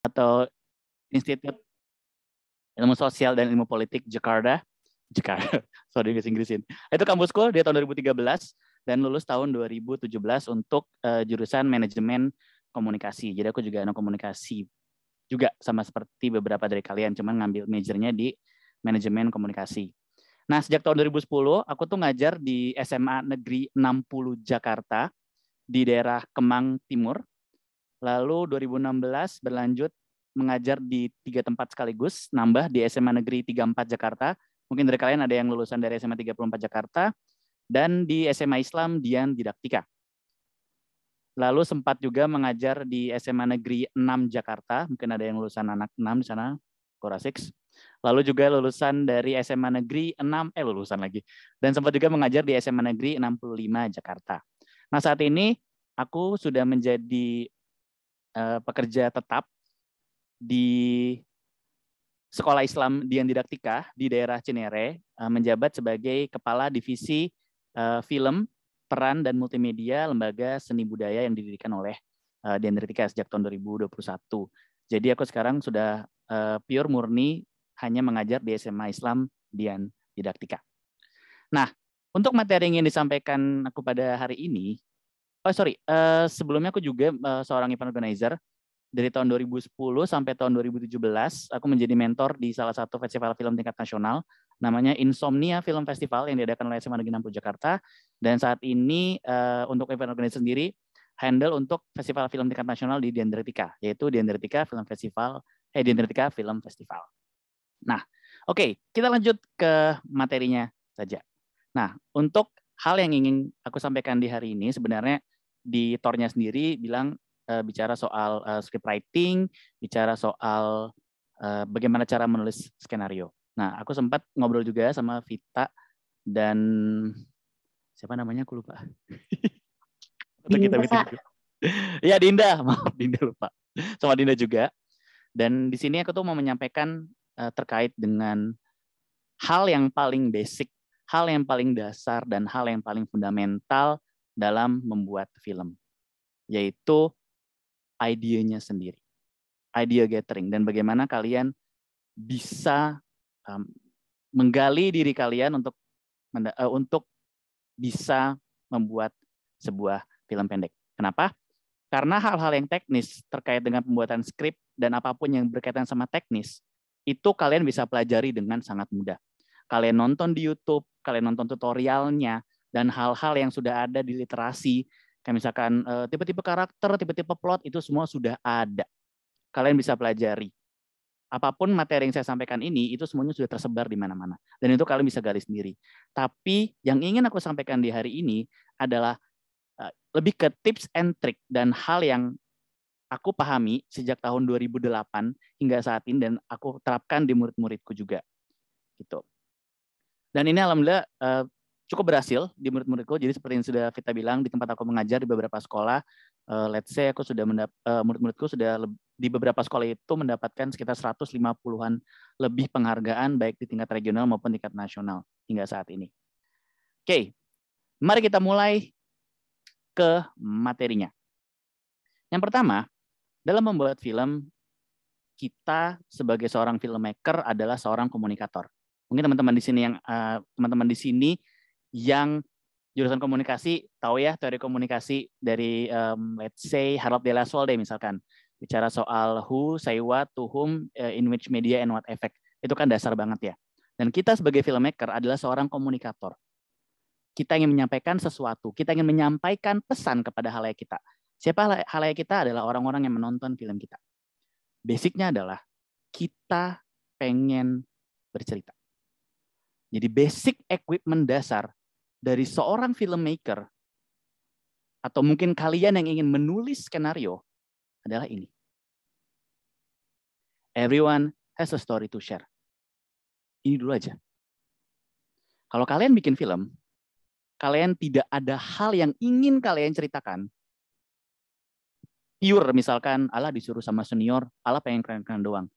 atau Institut Ilmu Sosial dan Ilmu Politik Jakarta. Sorry Inggrisin. Itu kampusku dia tahun 2013 dan lulus tahun 2017 untuk jurusan manajemen komunikasi. Jadi aku juga anak komunikasi juga sama seperti beberapa dari kalian, cuman ngambil majornya di manajemen komunikasi. Nah, sejak tahun 2010 aku tuh ngajar di SMA Negeri 60 Jakarta di daerah Kemang Timur. Lalu 2016 berlanjut mengajar di 3 tempat sekaligus, nambah di SMA Negeri 34 Jakarta. Mungkin dari kalian ada yang lulusan dari SMA 34 Jakarta, dan di SMA Islam Dian Didaktika. Lalu sempat juga mengajar di SMA Negeri 6 Jakarta, mungkin ada yang lulusan anak 6 di sana, Korasix. Lalu juga lulusan dari SMA Negeri 6, lulusan lagi. Dan sempat juga mengajar di SMA Negeri 65 Jakarta. Nah, saat ini aku sudah menjadi pekerja tetap di Sekolah Islam Dian Didaktika di daerah Cinere, menjabat sebagai Kepala Divisi Film, Peran, dan Multimedia Lembaga Seni Budaya yang didirikan oleh Dian Didaktika sejak tahun 2021. Jadi aku sekarang sudah pure murni hanya mengajar di SMA Islam Dian Didaktika. Nah, untuk materi yang ingin disampaikan aku pada hari ini, sebelumnya aku juga seorang event organizer. Dari tahun 2010 sampai tahun 2017, aku menjadi mentor di salah satu festival film tingkat nasional, namanya Insomnia Film Festival yang diadakan oleh SMA Negeri 60 Jakarta. Dan saat ini untuk event organizer sendiri, handle untuk festival film tingkat nasional di Dian Didaktika, yaitu Dian Didaktika Film Festival. Nah, oke, kita lanjut ke materinya saja. Nah, untuk hal yang ingin aku sampaikan di hari ini, sebenarnya di tornya sendiri bilang bicara soal script writing, bicara soal bagaimana cara menulis skenario. Nah, aku sempat ngobrol juga sama Vita dan siapa namanya aku lupa. Dinda. Ya Dinda, maaf Dinda lupa. Sama Dinda juga. Dan di sini aku tuh mau menyampaikan terkait dengan hal yang paling basic, hal yang paling dasar, dan hal yang paling fundamental dalam membuat film, yaitu idenya sendiri, idea gathering, dan bagaimana kalian bisa menggali diri kalian untuk bisa membuat sebuah film pendek. Kenapa? Karena hal-hal yang teknis terkait dengan pembuatan skrip dan apapun yang berkaitan sama teknis, itu kalian bisa pelajari dengan sangat mudah. Kalian nonton di YouTube, kalian nonton tutorialnya, dan hal-hal yang sudah ada di literasi, kayak misalkan tipe-tipe karakter, tipe-tipe plot, itu semua sudah ada. Kalian bisa pelajari. Apapun materi yang saya sampaikan ini, itu semuanya sudah tersebar di mana-mana. Dan itu kalian bisa gali sendiri. Tapi yang ingin aku sampaikan di hari ini adalah lebih ke tips and trick dan hal yang aku pahami sejak tahun 2008 hingga saat ini dan aku terapkan di murid-muridku juga. Gitu. Dan ini alhamdulillah cukup berhasil di murid-muridku. Jadi seperti yang sudah Vita bilang, di tempat aku mengajar di beberapa sekolah, let's say aku sudah murid-muridku sudah di beberapa sekolah itu mendapatkan sekitar 150-an lebih penghargaan baik di tingkat regional maupun tingkat nasional hingga saat ini. Oke, mari kita mulai ke materinya. Yang pertama, dalam membuat film, kita sebagai seorang filmmaker adalah seorang komunikator. Mungkin teman-teman di sini yang jurusan komunikasi tahu ya teori komunikasi dari let's say Harold de la Solde misalkan, bicara soal who, say what, to whom, in which media, and what effect. Itu kan dasar banget ya. Dan kita sebagai filmmaker adalah seorang komunikator. Kita ingin menyampaikan sesuatu, kita ingin menyampaikan pesan kepada halayak kita. Siapa halayak kita? Adalah orang-orang yang menonton film kita. Basicnya adalah kita pengen bercerita. Jadi basic equipment dasar dari seorang filmmaker atau mungkin kalian yang ingin menulis skenario adalah ini. Everyone has a story to share. Ini dulu aja. Kalau kalian bikin film, kalian tidak ada hal yang ingin kalian ceritakan. Pure misalkan, Allah disuruh sama senior, Allah pengen keren-keren doang.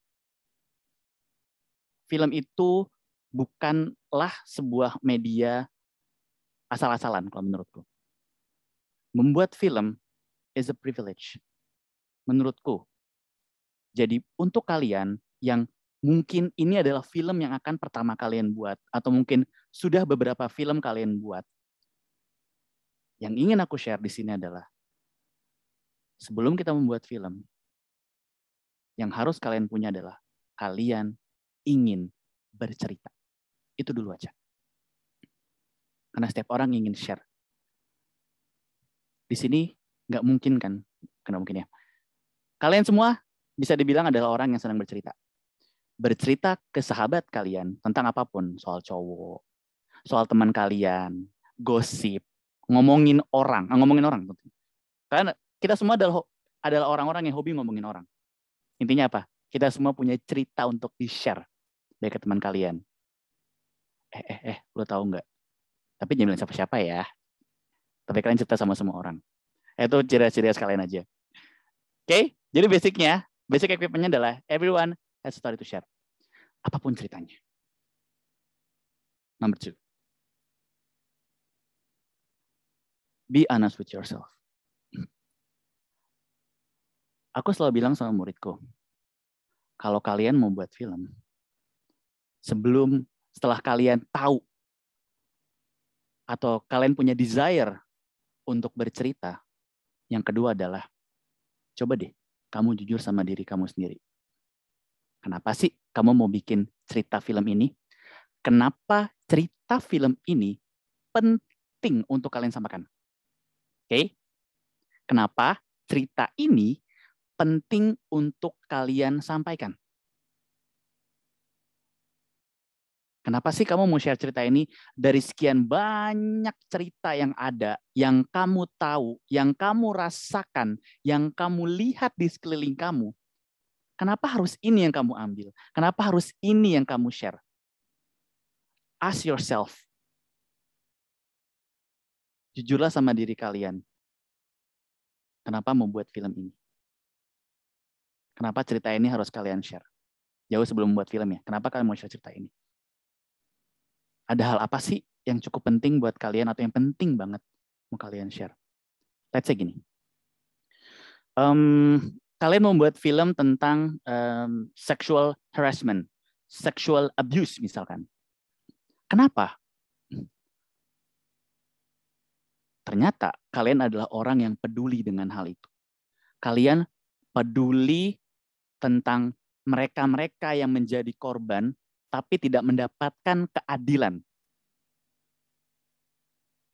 Film itu bukanlah sebuah media asal-asalan kalau menurutku. Membuat film is a privilege. Menurutku, Jadi untuk kalian yang mungkin ini adalah film yang akan pertama kalian buat, atau mungkin sudah beberapa film kalian buat, yang ingin aku share di sini adalah sebelum kita membuat film, yang harus kalian punya adalah kalian ingin bercerita. Itu dulu aja. Karena setiap orang ingin share. Di sini nggak mungkin kan? Nggak mungkin ya. Kalian semua bisa dibilang adalah orang yang senang bercerita. Bercerita ke sahabat kalian tentang apapun, soal cowok, soal teman kalian, gosip, ngomongin orang. Karena kita semua adalah orang-orang yang hobi ngomongin orang. Intinya apa? Kita semua punya cerita untuk di-share dari ke teman kalian. Lo tahu nggak? Tapi jangan bilang siapa-siapa ya. Tapi kalian cerita sama semua orang. Itu ciri-ciri kalian aja. Oke? Jadi basic equipment-nya adalah everyone has a story to share. Apapun ceritanya. Number 2. Be honest with yourself. Aku selalu bilang sama muridku, kalau kalian mau buat film, setelah kalian tahu atau kalian punya desire untuk bercerita, yang kedua adalah, coba deh kamu jujur sama diri kamu sendiri. Kenapa sih kamu mau bikin cerita film ini? Kenapa cerita film ini penting untuk kalian sampaikan? Oke? Kenapa cerita ini penting untuk kalian sampaikan? Kenapa sih kamu mau share cerita ini dari sekian banyak cerita yang ada, yang kamu tahu, yang kamu rasakan, yang kamu lihat di sekeliling kamu? Kenapa harus ini yang kamu ambil? Kenapa harus ini yang kamu share? Ask yourself. Jujurlah sama diri kalian. Kenapa mau buat film ini? Kenapa cerita ini harus kalian share? Jauh sebelum membuat film ya. Kenapa kalian mau share cerita ini? Ada hal apa sih yang cukup penting buat kalian atau yang penting banget mau kalian share? Let's say gini. Kalian membuat film tentang sexual harassment, sexual abuse misalkan. Kenapa? Ternyata kalian adalah orang yang peduli dengan hal itu. Kalian peduli tentang mereka-mereka yang menjadi korban tapi tidak mendapatkan keadilan.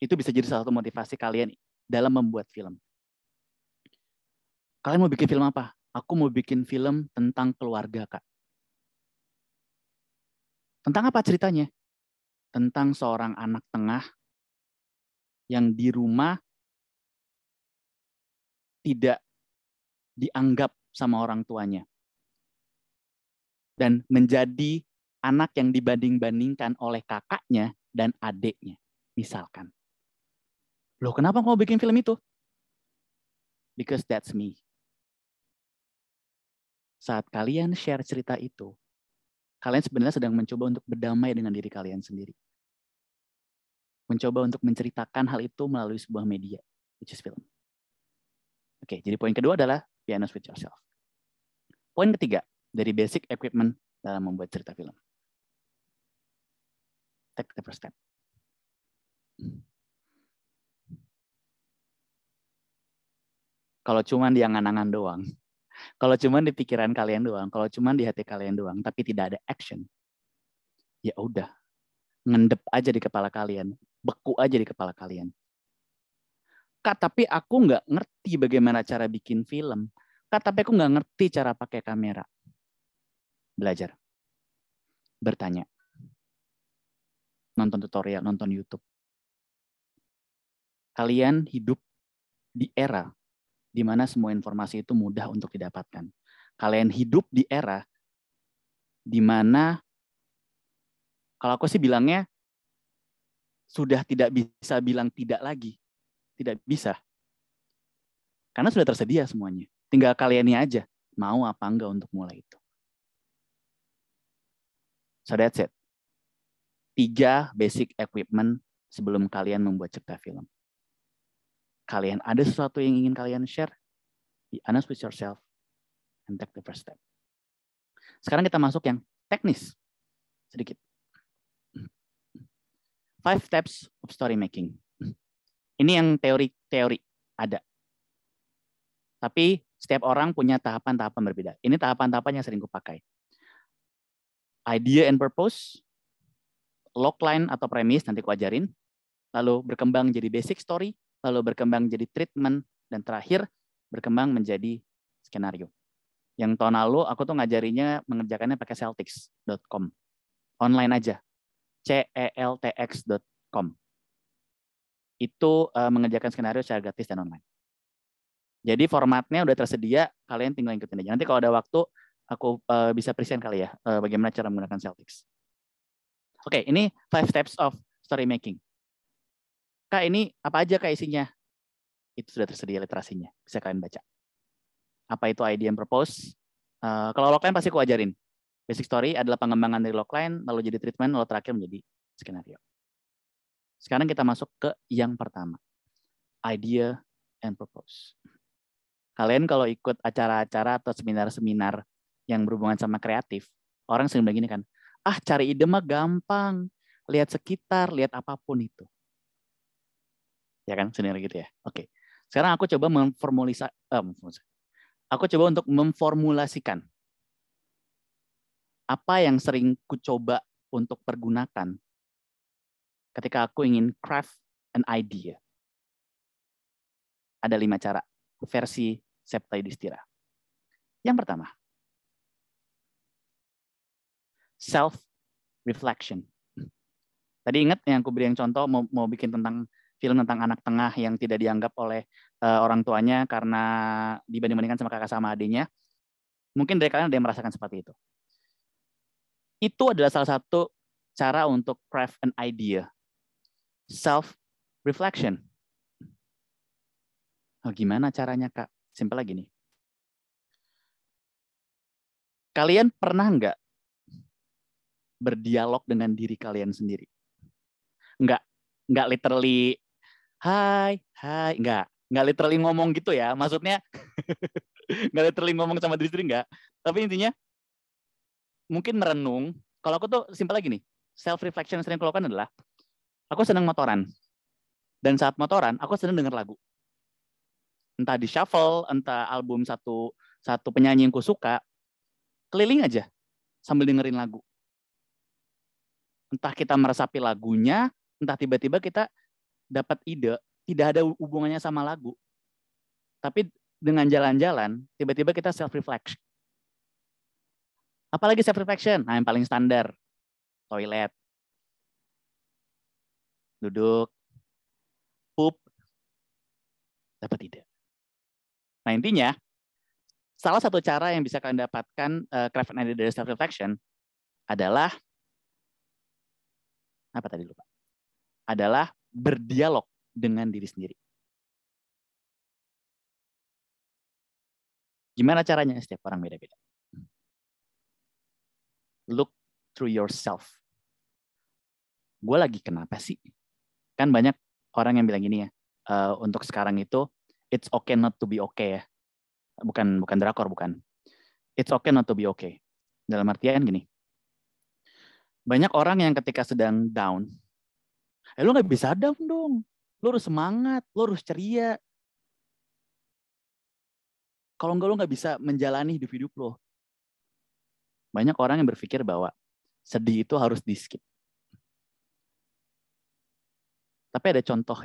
Itu bisa jadi salah satu motivasi kalian dalam membuat film. Kalian mau bikin film apa? Aku mau bikin film tentang keluarga, Kak. Tentang apa ceritanya? Tentang seorang anak tengah yang di rumah tidak dianggap sama orang tuanya. Dan menjadi anak yang dibanding-bandingkan oleh kakaknya dan adiknya, misalkan. Loh, kenapa kamu bikin film itu? Because that's me. Saat kalian share cerita itu, kalian sebenarnya sedang mencoba untuk berdamai dengan diri kalian sendiri. Mencoba untuk menceritakan hal itu melalui sebuah media, which is film. Oke, jadi poin kedua adalah be honest with yourself. Poin ketiga, dari basic equipment dalam membuat cerita film. Take the first step. Kalau cuma di angan-angan doang, kalau cuma di pikiran kalian doang, kalau cuma di hati kalian doang, tapi tidak ada action, ya udah, ngendep aja di kepala kalian, beku aja di kepala kalian. Kak, tapi aku nggak ngerti bagaimana cara bikin film. Kak, tapi aku nggak ngerti cara pakai kamera. Belajar. Bertanya. Nonton tutorial, nonton YouTube. Kalian hidup di era di mana semua informasi itu mudah untuk didapatkan. Kalian hidup di era di mana, kalau aku sih bilangnya, sudah tidak bisa bilang tidak lagi. Tidak bisa. Karena sudah tersedia semuanya. Tinggal kaliannya aja, mau apa enggak untuk mulai itu. So that's it. 3 basic equipment sebelum kalian membuat cerita film. Kalian ada sesuatu yang ingin kalian share, be honest with yourself, and take the first step. Sekarang kita masuk yang teknis sedikit. 5 steps of story making. Ini yang teori ada. Tapi setiap orang punya tahapan-tahapan berbeda. Ini tahapan-tahapan yang sering kupakai. Idea and purpose, logline atau premis, nanti ku ajarin. Lalu berkembang jadi basic story, lalu berkembang jadi treatment, dan terakhir berkembang menjadi skenario. Yang tahun lalu aku tuh ngajarinya mengerjakannya pakai Celtics.com. Online aja. celtx.com. Itu mengerjakan skenario secara gratis dan online. Jadi formatnya udah tersedia, kalian tinggal ikutin aja. Nanti kalau ada waktu, aku bisa present kali ya, bagaimana cara menggunakan Celtics. Oke, ini 5 steps of story making. Kak, ini apa aja Kak isinya? Itu sudah tersedia literasinya, bisa kalian baca. Apa itu idea and purpose? Kalau logline pasti aku ajarin. Basic story adalah pengembangan dari logline, lalu jadi treatment, lalu terakhir menjadi skenario. Sekarang kita masuk ke yang pertama. Idea and purpose. Kalian kalau ikut acara-acara atau seminar-seminar yang berhubungan sama kreatif, orang sering bilang gini kan, cari ide mah gampang, lihat sekitar, lihat apapun itu. Ya kan, senior gitu ya. Oke. Sekarang aku coba untuk memformulasikan apa yang sering ku coba untuk pergunakan ketika aku ingin craft an idea. Ada 5 cara, versi Septa Yudhistira. Yang pertama, self-reflection. Tadi ingat yang aku beri yang contoh, mau bikin tentang film tentang anak tengah yang tidak dianggap oleh orang tuanya karena dibanding-bandingkan sama kakak sama adiknya. Mungkin dari kalian ada yang merasakan seperti itu. Itu adalah salah satu cara untuk craft an idea. Self-reflection. Gimana caranya, Kak? Simpel lagi nih. Kalian pernah nggak berdialog dengan diri kalian sendiri? Nggak literally, hai, nggak literally ngomong gitu ya. Maksudnya, nggak literally ngomong sama diri sendiri, nggak. Tapi intinya, mungkin merenung. Kalau aku tuh simpel lagi nih, self-reflection yang sering aku lakukan adalah, aku senang motoran. Dan saat motoran, aku senang denger lagu. Entah di shuffle, entah album satu penyanyi yang ku suka, keliling aja sambil dengerin lagu. Entah kita meresapi lagunya, entah tiba-tiba kita dapat ide, tidak ada hubungannya sama lagu. Tapi dengan jalan-jalan, tiba-tiba kita self-reflection. Apalagi self-reflection? Nah, yang paling standar, toilet, duduk, pup, dapat ide. Nah, intinya, salah satu cara yang bisa kalian dapatkan craft and idea dari self-reflection adalah, apa tadi lupa? Adalah berdialog dengan diri sendiri. Gimana caranya? Setiap orang beda-beda. Look through yourself. Gue lagi kenapa sih? Kan banyak orang yang bilang gini ya, untuk sekarang itu, it's okay not to be okay ya. Bukan drakor, bukan. It's okay not to be okay. Dalam artian gini, banyak orang yang ketika sedang down, lu nggak bisa down dong. Lu harus semangat, lu harus ceria. Kalau enggak, lu nggak bisa menjalani hidup lo. Banyak orang yang berpikir bahwa sedih itu harus di-skip. Tapi ada contoh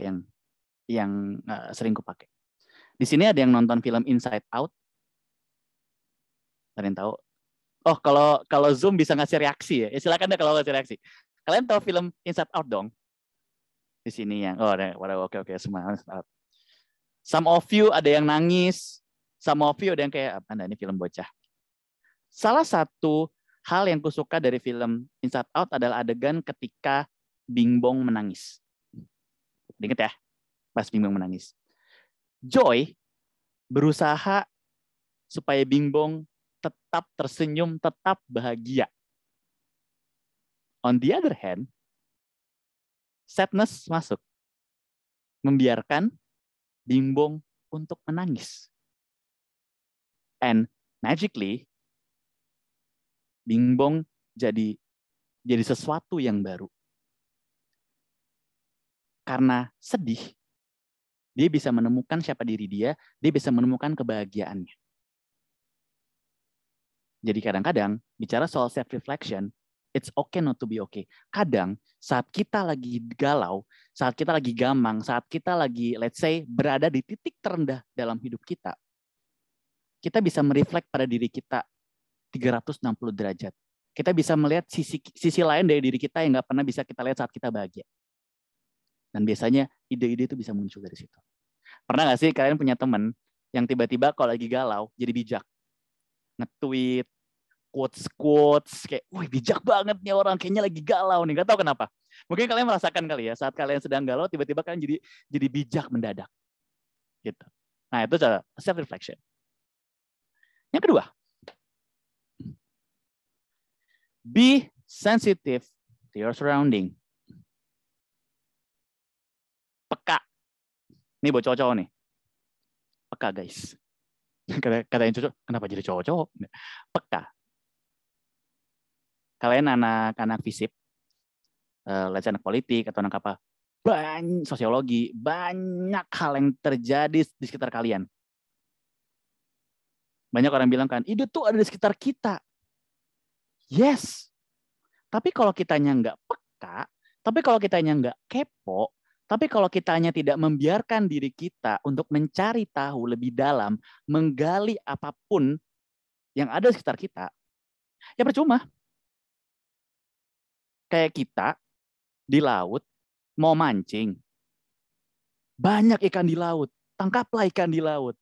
yang sering kupakai. Di sini ada yang nonton film Inside Out. Kalian tahu? Oh, kalau Zoom bisa ngasih reaksi ya. Silakan deh kalau ngasih reaksi. Kalian tahu film Inside Out dong? Di sini yang oke semua. Some of you ada yang nangis, some of you ada yang kayak Anda ini film bocah. Salah satu hal yang kusuka dari film Inside Out adalah adegan ketika Bing Bong menangis. Ingat ya, pas Bing Bong menangis. Joy berusaha supaya Bing Bong tetap tersenyum, tetap bahagia. On the other hand, sadness masuk. Membiarkan Bing Bong untuk menangis. And magically, Bingbong jadi sesuatu yang baru. Karena sedih, dia bisa menemukan siapa diri dia bisa menemukan kebahagiaannya. Jadi kadang-kadang bicara soal self-reflection, it's okay not to be okay. Kadang saat kita lagi galau, saat kita lagi gamang, saat kita lagi, let's say, berada di titik terendah dalam hidup kita bisa mereflek pada diri kita 360 derajat. Kita bisa melihat sisi lain dari diri kita yang nggak pernah bisa kita lihat saat kita bahagia. Dan biasanya ide-ide itu bisa muncul dari situ. Pernah nggak sih kalian punya teman yang tiba-tiba kalau lagi galau jadi bijak? Nge-tweet, quotes kayak, wih bijak banget nih orang, kayaknya lagi galau nih, nggak tahu kenapa. Mungkin kalian merasakan kali ya, saat kalian sedang galau, tiba-tiba kalian jadi bijak mendadak. Gitu. Nah itu self-reflection. Yang kedua, be sensitive to your surrounding. Peka. Ini buat cowok-cowok nih. Peka guys. Kata yang cowok, kenapa jadi cowok-cowok? Peka. Kalian anak-anak FISIP, let's say anak politik atau anak apa, banyak sosiologi, banyak hal yang terjadi di sekitar kalian. Banyak orang bilang kan, ide tuh ada di sekitar kita. Yes. Tapi kalau kitanya nggak peka, tapi kalau kitanya nggak kepo, tapi kalau kitanya tidak membiarkan diri kita untuk mencari tahu lebih dalam, menggali apapun yang ada di sekitar kita, ya percuma. Kayak kita di laut mau mancing, banyak ikan di laut, tangkaplah ikan di laut.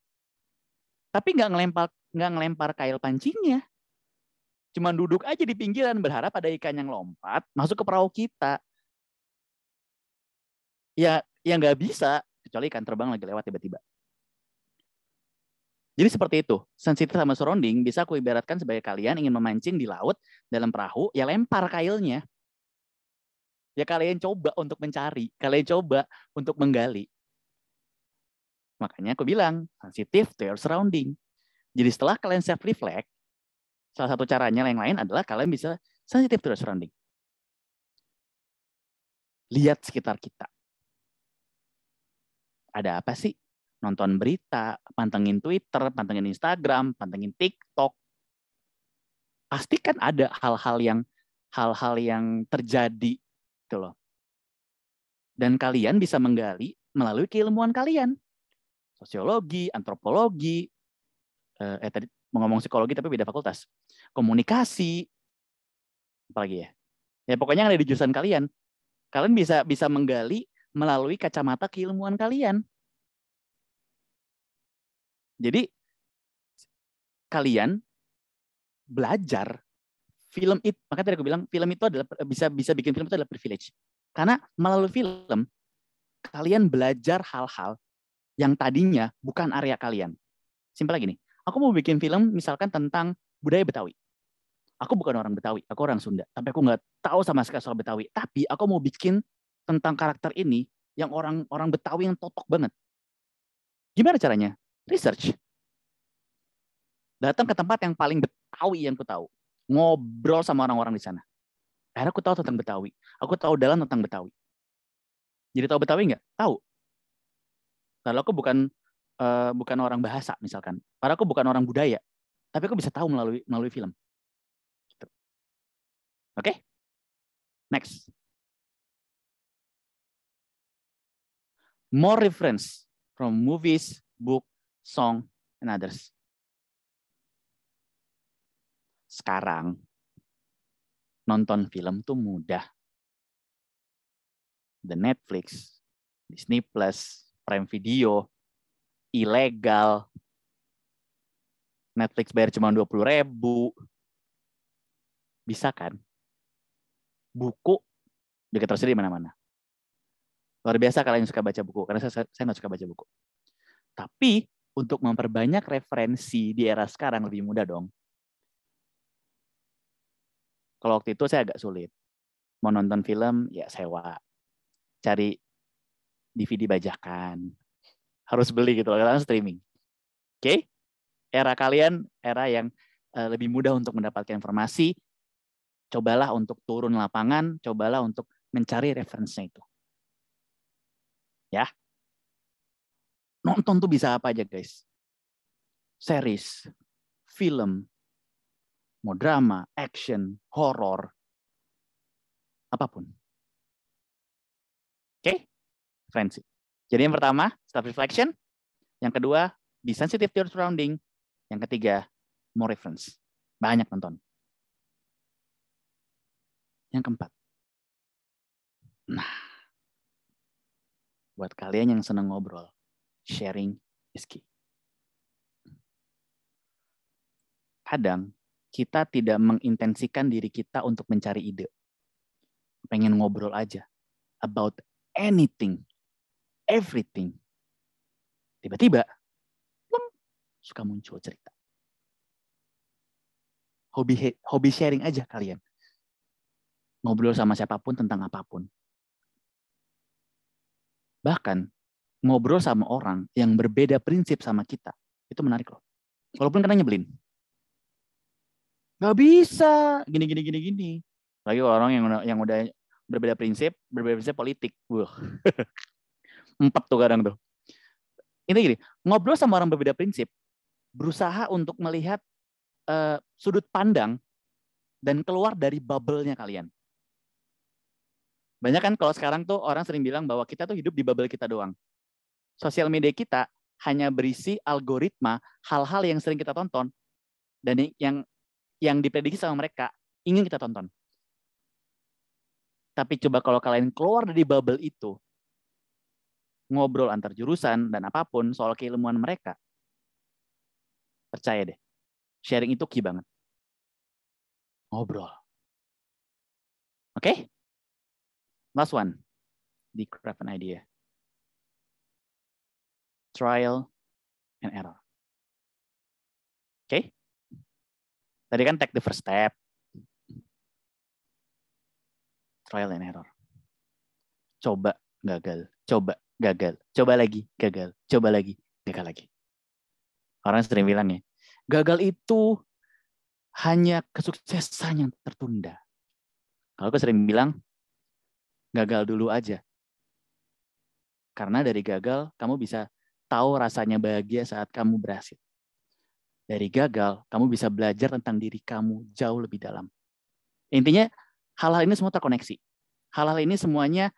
Tapi nggak ngelempar kail pancingnya, cuma duduk aja di pinggiran berharap ada ikan yang lompat masuk ke perahu kita. Ya nggak bisa, kecuali ikan terbang lagi lewat tiba-tiba. Jadi seperti itu, sensitif sama surrounding bisa aku ibaratkan sebagai kalian ingin memancing di laut dalam perahu, ya lempar kailnya. Ya kalian coba untuk mencari, kalian coba untuk menggali. Makanya aku bilang, sensitive to your surrounding. Jadi setelah kalian self-reflect, salah satu caranya yang lain adalah kalian bisa sensitive to your surrounding. Lihat sekitar kita. Ada apa sih? Nonton berita, pantengin Twitter, pantengin Instagram, pantengin TikTok. Pasti kan ada hal-hal yang terjadi gitu loh. Dan kalian bisa menggali melalui keilmuan kalian. Sosiologi, antropologi, tadi mau ngomong psikologi tapi beda fakultas. Komunikasi, apalagi ya. Ya pokoknya yang ada di jurusan kalian. Kalian bisa menggali melalui kacamata keilmuan kalian. Jadi kalian belajar film itu, makanya tadi aku bilang film itu adalah bisa bikin film itu adalah privilege. Karena melalui film kalian belajar hal-hal yang tadinya bukan area kalian. Simpel lagi nih, aku mau bikin film misalkan tentang budaya Betawi. Aku bukan orang Betawi, aku orang Sunda. Tapi aku nggak tahu sama sekali soal Betawi. Tapi aku mau bikin tentang karakter ini yang orang Betawi yang totok banget. Gimana caranya? Research. Datang ke tempat yang paling Betawi yang aku tahu. Ngobrol sama orang-orang di sana. Akhirnya aku tahu tentang Betawi. Aku tahu dalam tentang Betawi. Jadi tahu Betawi nggak? Tahu. Kalau aku bukan orang bahasa misalkan. Karena aku bukan orang budaya. Tapi aku bisa tahu melalui film. Gitu. Oke? Next. More reference from movies, book, song, and others. Sekarang nonton film tuh mudah. The Netflix, Disney Plus, Prime Video, ilegal. Netflix bayar cuma 20.000. Bisa kan? Buku juga tersedia di mana-mana. Luar biasa kalian yang suka baca buku, karena saya nggak suka baca buku. Tapi untuk memperbanyak referensi di era sekarang lebih mudah dong. Kalau waktu itu saya agak sulit. Mau nonton film, ya sewa. Cari DVD bajakan. Harus beli gitu, karena streaming. Oke? Era kalian, era yang lebih mudah untuk mendapatkan informasi, Cobalah untuk turun lapangan, cobalah untuk mencari referensinya itu. Ya. Nonton tuh bisa apa aja, guys. Series, film, mau drama, action, horror, apapun. Oke? Referensi. Jadi yang pertama, self-reflection. Yang kedua, be sensitive to your surrounding. Yang ketiga, more reference. Banyak nonton. Yang keempat. Nah, buat kalian yang senang ngobrol, sharing is key. Kadang kita tidak mengintensikan diri kita untuk mencari ide. Pengen ngobrol aja about anything, everything. Tiba-tiba suka muncul cerita. Hobi sharing aja kalian. Ngobrol sama siapapun tentang apapun. Bahkan ngobrol sama orang yang berbeda prinsip sama kita, itu menarik loh. Walaupun kena nyebelin. Gak bisa, gini. Lagi orang yang udah berbeda prinsip politik. Wah. 4 tuh kadang tuh. Ini gini, ngobrol sama orang berbeda prinsip, berusaha untuk melihat sudut pandang dan keluar dari bubble-nya kalian. Banyak kan kalau sekarang tuh orang sering bilang bahwa kita tuh hidup di bubble kita doang. Sosial media kita hanya berisi algoritma hal-hal yang sering kita tonton dan yang diprediksi sama mereka ingin kita tonton. Tapi coba kalau kalian keluar dari bubble itu, ngobrol antar jurusan dan apapun soal keilmuan mereka, percaya deh, sharing itu key banget. Ngobrol. Oke? Last one. The craft an idea. Trial and error. Oke? Tadi kan take the first step. Trial and error. Coba, gagal. Coba, gagal. Coba lagi, gagal. Coba lagi, gagal lagi. Orang sering bilang ya, gagal itu hanya kesuksesan yang tertunda. Kalau aku sering bilang, gagal dulu aja. Karena dari gagal, kamu bisa tahu rasanya bahagia saat kamu berhasil. Dari gagal, kamu bisa belajar tentang diri kamu jauh lebih dalam. Intinya, hal-hal ini semua terkoneksi. Hal-hal ini semuanya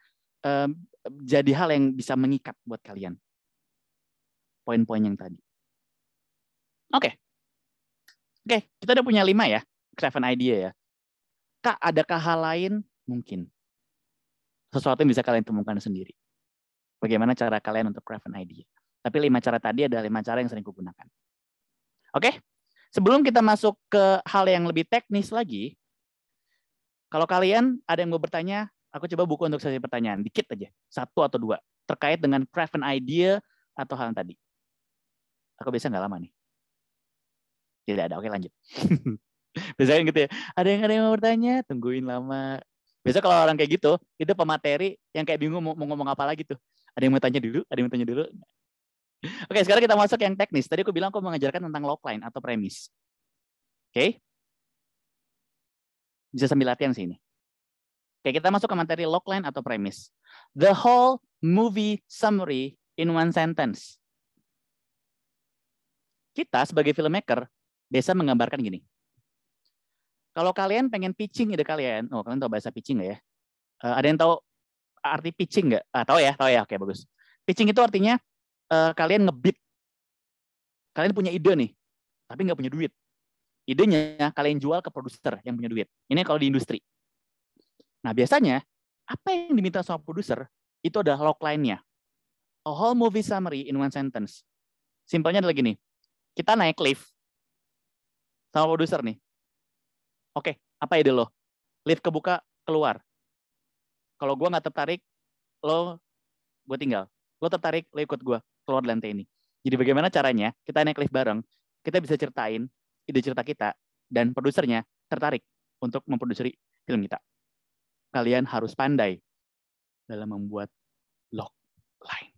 jadi hal yang bisa mengikat buat kalian. Poin-poin yang tadi. Oke, kita udah punya 5 ya. Craft an idea ya. Kak, adakah hal lain? Mungkin. Sesuatu yang bisa kalian temukan sendiri. Bagaimana cara kalian untuk craft an idea. Tapi 5 cara tadi adalah 5 cara yang sering kugunakan. Oke? Sebelum kita masuk ke hal yang lebih teknis lagi, kalau kalian ada yang mau bertanya, aku coba buku untuk sesi pertanyaan. Dikit aja. 1 atau 2. Terkait dengan craft an idea atau hal yang tadi. Aku biasa nggak lama nih. Tidak ada. Oke, lanjut. Biasanya gitu ya. Ada yang mau bertanya, tungguin lama. Biasa kalau orang kayak gitu, itu pemateri yang kayak bingung mau ngomong apa lagi tuh. Ada yang mau tanya dulu, Oke, sekarang kita masuk yang teknis. Tadi aku bilang aku mengajarkan tentang logline atau premis. Oke. Bisa sambil latihan sih ini. Oke, kita masuk ke materi logline atau premis. The whole movie summary in one sentence. Kita sebagai filmmaker biasa menggambarkan gini. Kalau kalian pengen pitching ide kalian, kalian tahu bahasa pitching nggak ya? Ada yang tahu arti pitching nggak? Tahu ya? Oke, bagus. Pitching itu artinya kalian ngebit. Kalian punya ide nih, tapi nggak punya duit. Idenya kalian jual ke produser yang punya duit. Ini kalau di industri. Nah, biasanya apa yang diminta sama produser itu adalah logline-nya. A whole movie summary in one sentence. Simpelnya adalah gini. Kita naik lift sama produser nih. Oke, apa ide lo? Lift kebuka, keluar. Kalau gue nggak tertarik, gue tinggal. Lo tertarik, lo ikut gue keluar lantai ini. Jadi bagaimana caranya kita naik lift bareng, kita bisa ceritain ide cerita kita, dan produsernya tertarik untuk memproduksi film kita. Kalian harus pandai dalam membuat logline.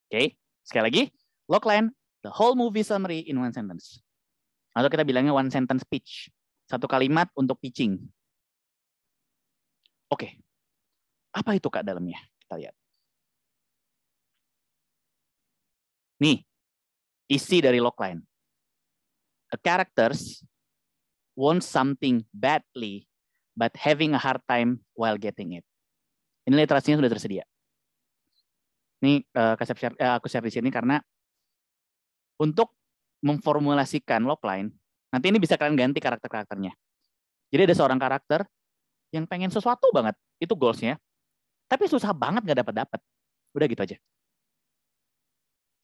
Oke, sekali lagi, logline, the whole movie summary in one sentence. Atau kita bilangnya one sentence pitch. 1 kalimat untuk pitching. Oke. Apa itu Kak dalamnya? Kita lihat. Nih, isi dari logline. A characters want something badly, but having a hard time while getting it. Ini literasinya sudah tersedia. Ini aku share di sini karena untuk memformulasikan logline, nanti ini bisa kalian ganti karakter-karakternya. Jadi ada seorang karakter yang pengen sesuatu banget, itu goals-nya, tapi susah banget nggak dapat. Udah gitu aja.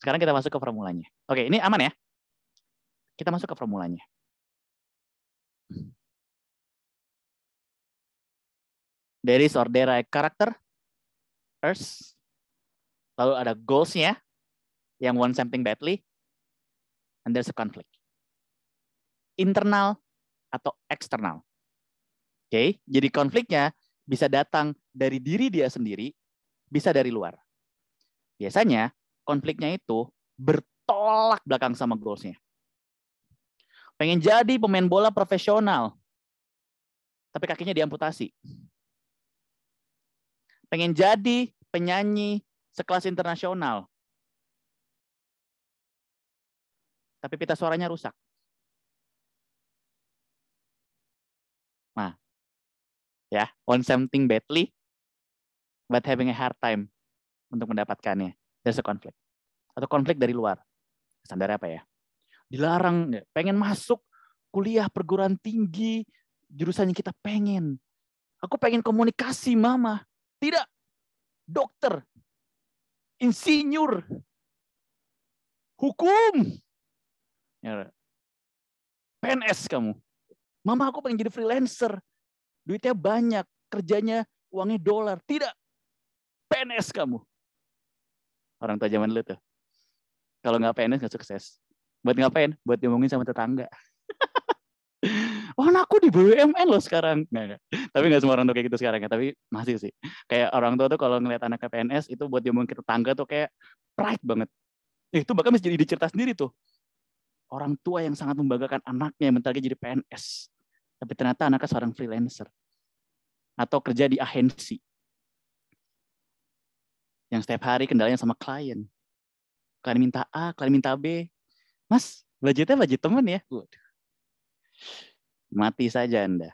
Sekarang kita masuk ke formulanya. Oke, ini aman ya? Kita masuk ke formulanya. There is or there are character, first, lalu ada goals-nya, yang want something badly, and there's a conflict. Internal atau eksternal. Oke, jadi konfliknya bisa datang dari diri dia sendiri, bisa dari luar. Biasanya konfliknya itu bertolak belakang sama goals-nya. Pengen jadi pemain bola profesional, tapi kakinya diamputasi. Pengen jadi penyanyi sekelas internasional, tapi pita suaranya rusak. Nah, ya, want something badly, but having a hard time untuk mendapatkannya. There's a conflict. Atau konflik dari luar. Standar apa ya? Dilarang, pengen masuk kuliah perguruan tinggi, jurusan yang kita pengen. Aku pengen komunikasi, Mama. Tidak. Dokter. Insinyur. Hukum. Ya. PNS kamu. Mama, aku pengen jadi freelancer. Duitnya banyak. Kerjanya uangnya dolar. Tidak. PNS kamu. Orang tua zaman dulu tuh. Kalau nggak PNS nggak sukses. Buat ngapain? Buat diomongin sama tetangga. Oh, anakku di BUMN loh sekarang. Nggak. Tapi nggak semua orang tua kayak gitu sekarang ya. Tapi masih sih. Kayak orang tua tuh kalau ngeliat anaknya PNS itu buat diomongin ke tetangga tuh kayak pride banget. Itu bahkan bisa jadi cerita sendiri tuh. Orang tua yang sangat membanggakan anaknya yang bentar lagi jadi PNS. Tapi ternyata anaknya seorang freelancer. Atau kerja di agensi. Yang setiap hari kendalanya sama klien. Klien minta A, klien minta B. Mas, budgetnya budget temen ya? Waduh. Mati saja Anda.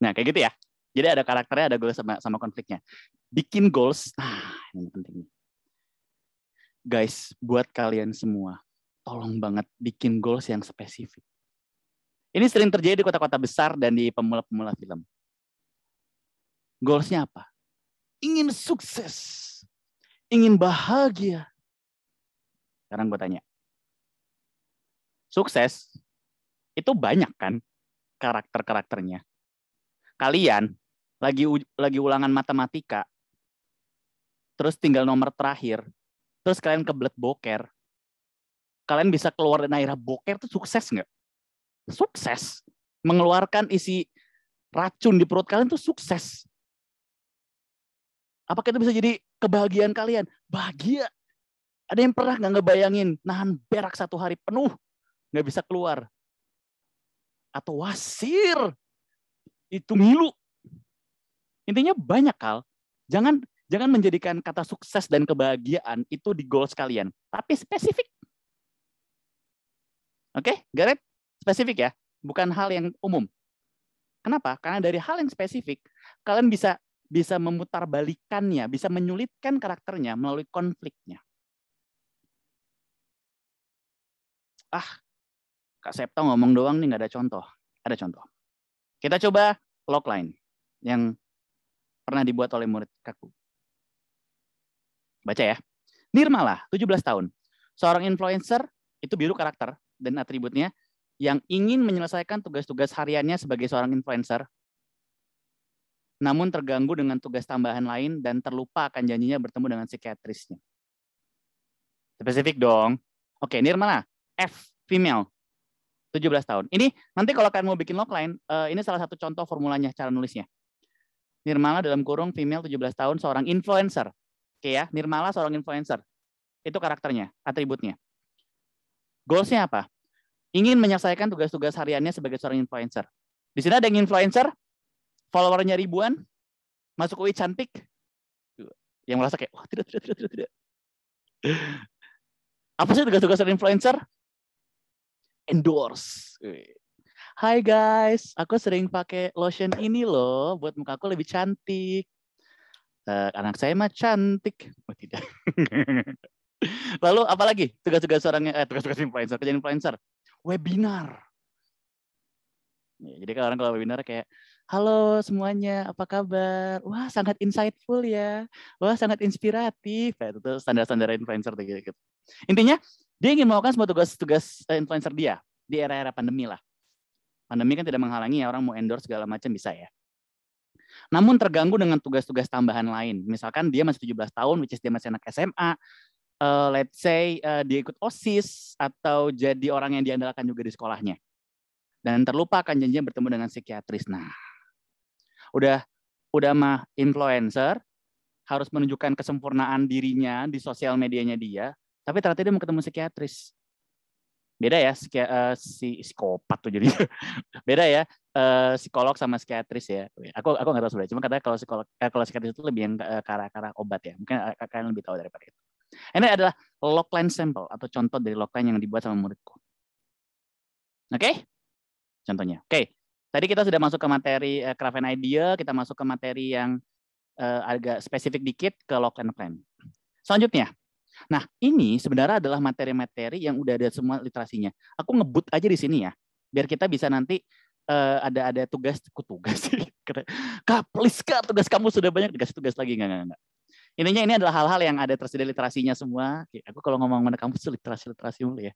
Nah, kayak gitu ya. Jadi ada karakternya, ada goals sama konfliknya. Bikin goals, nah ini penting. Guys, buat kalian semua, tolong banget bikin goals yang spesifik. Ini sering terjadi di kota-kota besar dan di pemula-pemula film. Goals-nya apa? Ingin sukses. Ingin bahagia. Sekarang gue tanya. Sukses, itu banyak kan karakter-karakternya. Kalian lagi ulangan matematika, terus tinggal nomor terakhir, terus kalian kebelet boker, kalian bisa keluar dari daerah boker, itu sukses nggak? Sukses. Mengeluarkan isi racun di perut kalian itu sukses. Apakah itu bisa jadi kebahagiaan kalian? Bahagia. Ada yang pernah nggak ngebayangin nahan berak 1 hari penuh, nggak bisa keluar? Atau wasir, itu ngilu. Intinya banyak hal. Jangan menjadikan kata sukses dan kebahagiaan itu di goals kalian, tapi spesifik. Oke, Gareth? Spesifik ya, bukan hal yang umum. Kenapa? Karena dari hal yang spesifik, kalian bisa memutarbalikannya, bisa menyulitkan karakternya melalui konfliknya. Kak Septa ngomong doang nih, nggak ada contoh. Ada contoh. Kita coba logline yang pernah dibuat oleh murid Kaku. Baca ya. Nirmala, 17 tahun. Seorang influencer, itu biru karakter dan atributnya, yang ingin menyelesaikan tugas-tugas hariannya sebagai seorang influencer, namun terganggu dengan tugas tambahan lain dan terlupa akan janjinya bertemu dengan psikiatrisnya. Spesifik dong. Oke, Nirmala, F, female, 17 tahun. Ini nanti kalau kalian mau bikin logline, ini salah satu contoh formulanya, cara nulisnya. Nirmala dalam kurung female 17 tahun, seorang influencer. Oke ya, Nirmala seorang influencer. Itu karakternya, atributnya. Goals-nya apa? Ingin menyelesaikan tugas-tugas hariannya sebagai seorang influencer. Di sini ada yang influencer, followernya ribuan, Masuk UI cantik. Yang merasa kayak, wah tidak. Apa sih tugas-tugas influencer? Endorse. Hai guys, aku sering pakai lotion ini loh, buat muka aku lebih cantik. Anak saya mah cantik. Oh tidak. Lalu apalagi tugas-tugas tugas-tugas influencer, kerjaan influencer? Webinar. Ya, jadi kalau webinar kayak, halo semuanya, apa kabar? Wah, sangat insightful ya. Wah, sangat inspiratif. Itu tuh standar-standar influencer tuh gitu. Intinya, dia ingin melakukan semua tugas-tugas influencer dia di era-era pandemi lah. Pandemi kan tidak menghalangi ya orang mau endorse segala macam bisa ya. Namun terganggu dengan tugas-tugas tambahan lain. Misalkan dia masih 17 tahun, which is dia masih anak SMA. Let's say dia ikut OSIS atau jadi orang yang diandalkan juga di sekolahnya. Dan terlupa akan janjinya bertemu dengan psikiatris. Nah, udah mah influencer, harus menunjukkan kesempurnaan dirinya di sosial medianya dia, tapi ternyata dia mau ketemu psikiatris. Beda ya, si psikopat tuh jadi. Beda ya, psikolog sama psikiatris ya. Aku nggak tahu sebenarnya. Cuma katanya kalau psikiatris itu lebih yang ke arah obat ya. Mungkin kalian lebih tahu daripada itu. Ini adalah logline sample atau contoh dari logline yang dibuat sama muridku. Oke? Contohnya. Oke. Tadi kita sudah masuk ke materi craft and idea, kita masuk ke materi yang agak spesifik dikit ke logline plan. Selanjutnya. Nah, ini sebenarnya adalah materi-materi yang udah ada semua literasinya. Aku ngebut aja di sini ya, biar kita bisa nanti ada tugas sih. Kak, please Kak, tugas kamu sudah banyak, dikasih tugas lagi. Enggak. Intinya ini adalah hal-hal yang ada tersedia literasinya semua. Aku kalau ngomong mana kampus itu literasi mulu ya.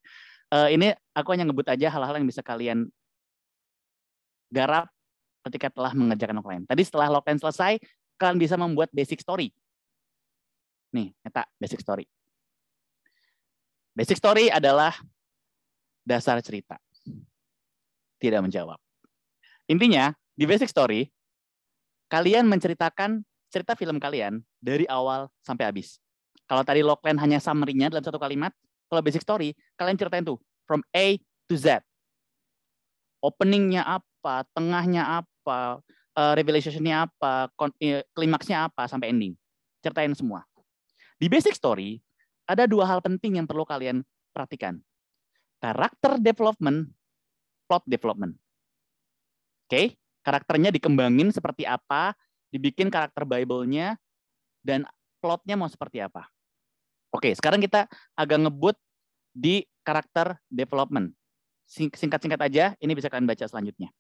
Ini aku hanya ngebut aja hal-hal yang bisa kalian garap ketika telah mengerjakan logline. Tadi setelah logline selesai, kalian bisa membuat basic story. Nih, nyata basic story. Basic story adalah dasar cerita. Tidak menjawab. Intinya, di basic story, kalian menceritakan cerita film kalian dari awal sampai habis. Kalau tadi logline hanya summary-nya dalam satu kalimat, kalau basic story, kalian ceritain tuh, from A to Z. Opening-nya apa, tengahnya apa, revelation-nya apa, klimaksnya apa, sampai ending. Ceritain semua. Di basic story, ada dua hal penting yang perlu kalian perhatikan. Karakter development, plot development. Oke, karakternya dikembangin seperti apa, dibikin karakter Bible-nya, dan plotnya mau seperti apa. Oke, sekarang kita agak ngebut di karakter development. Singkat-singkat aja, ini bisa kalian baca selanjutnya.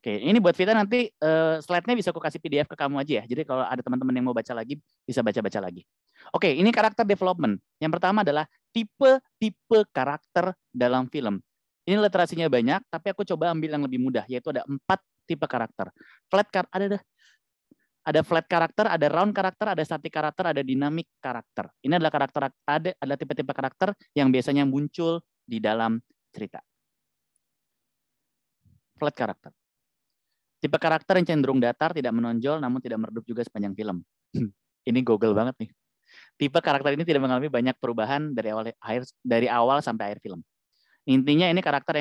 Oke, ini buat Vita nanti slide-nya bisa aku kasih PDF ke kamu aja ya. Jadi kalau ada teman-teman yang mau baca lagi, bisa baca-baca lagi. Oke, ini karakter development. Yang pertama adalah tipe-tipe karakter dalam film. Ini literasinya banyak, tapi aku coba ambil yang lebih mudah, yaitu ada 4 tipe karakter. Ada flat karakter, ada round karakter, ada static karakter, ada dynamic karakter. Ini adalah ada tipe-tipe karakter yang biasanya muncul di dalam cerita. Flat karakter. Tipe karakter yang cenderung datar, tidak menonjol, namun tidak meredup juga sepanjang film. Ini Google banget nih. Tipe karakter ini tidak mengalami banyak perubahan dari awal sampai akhir film. Intinya ini karakter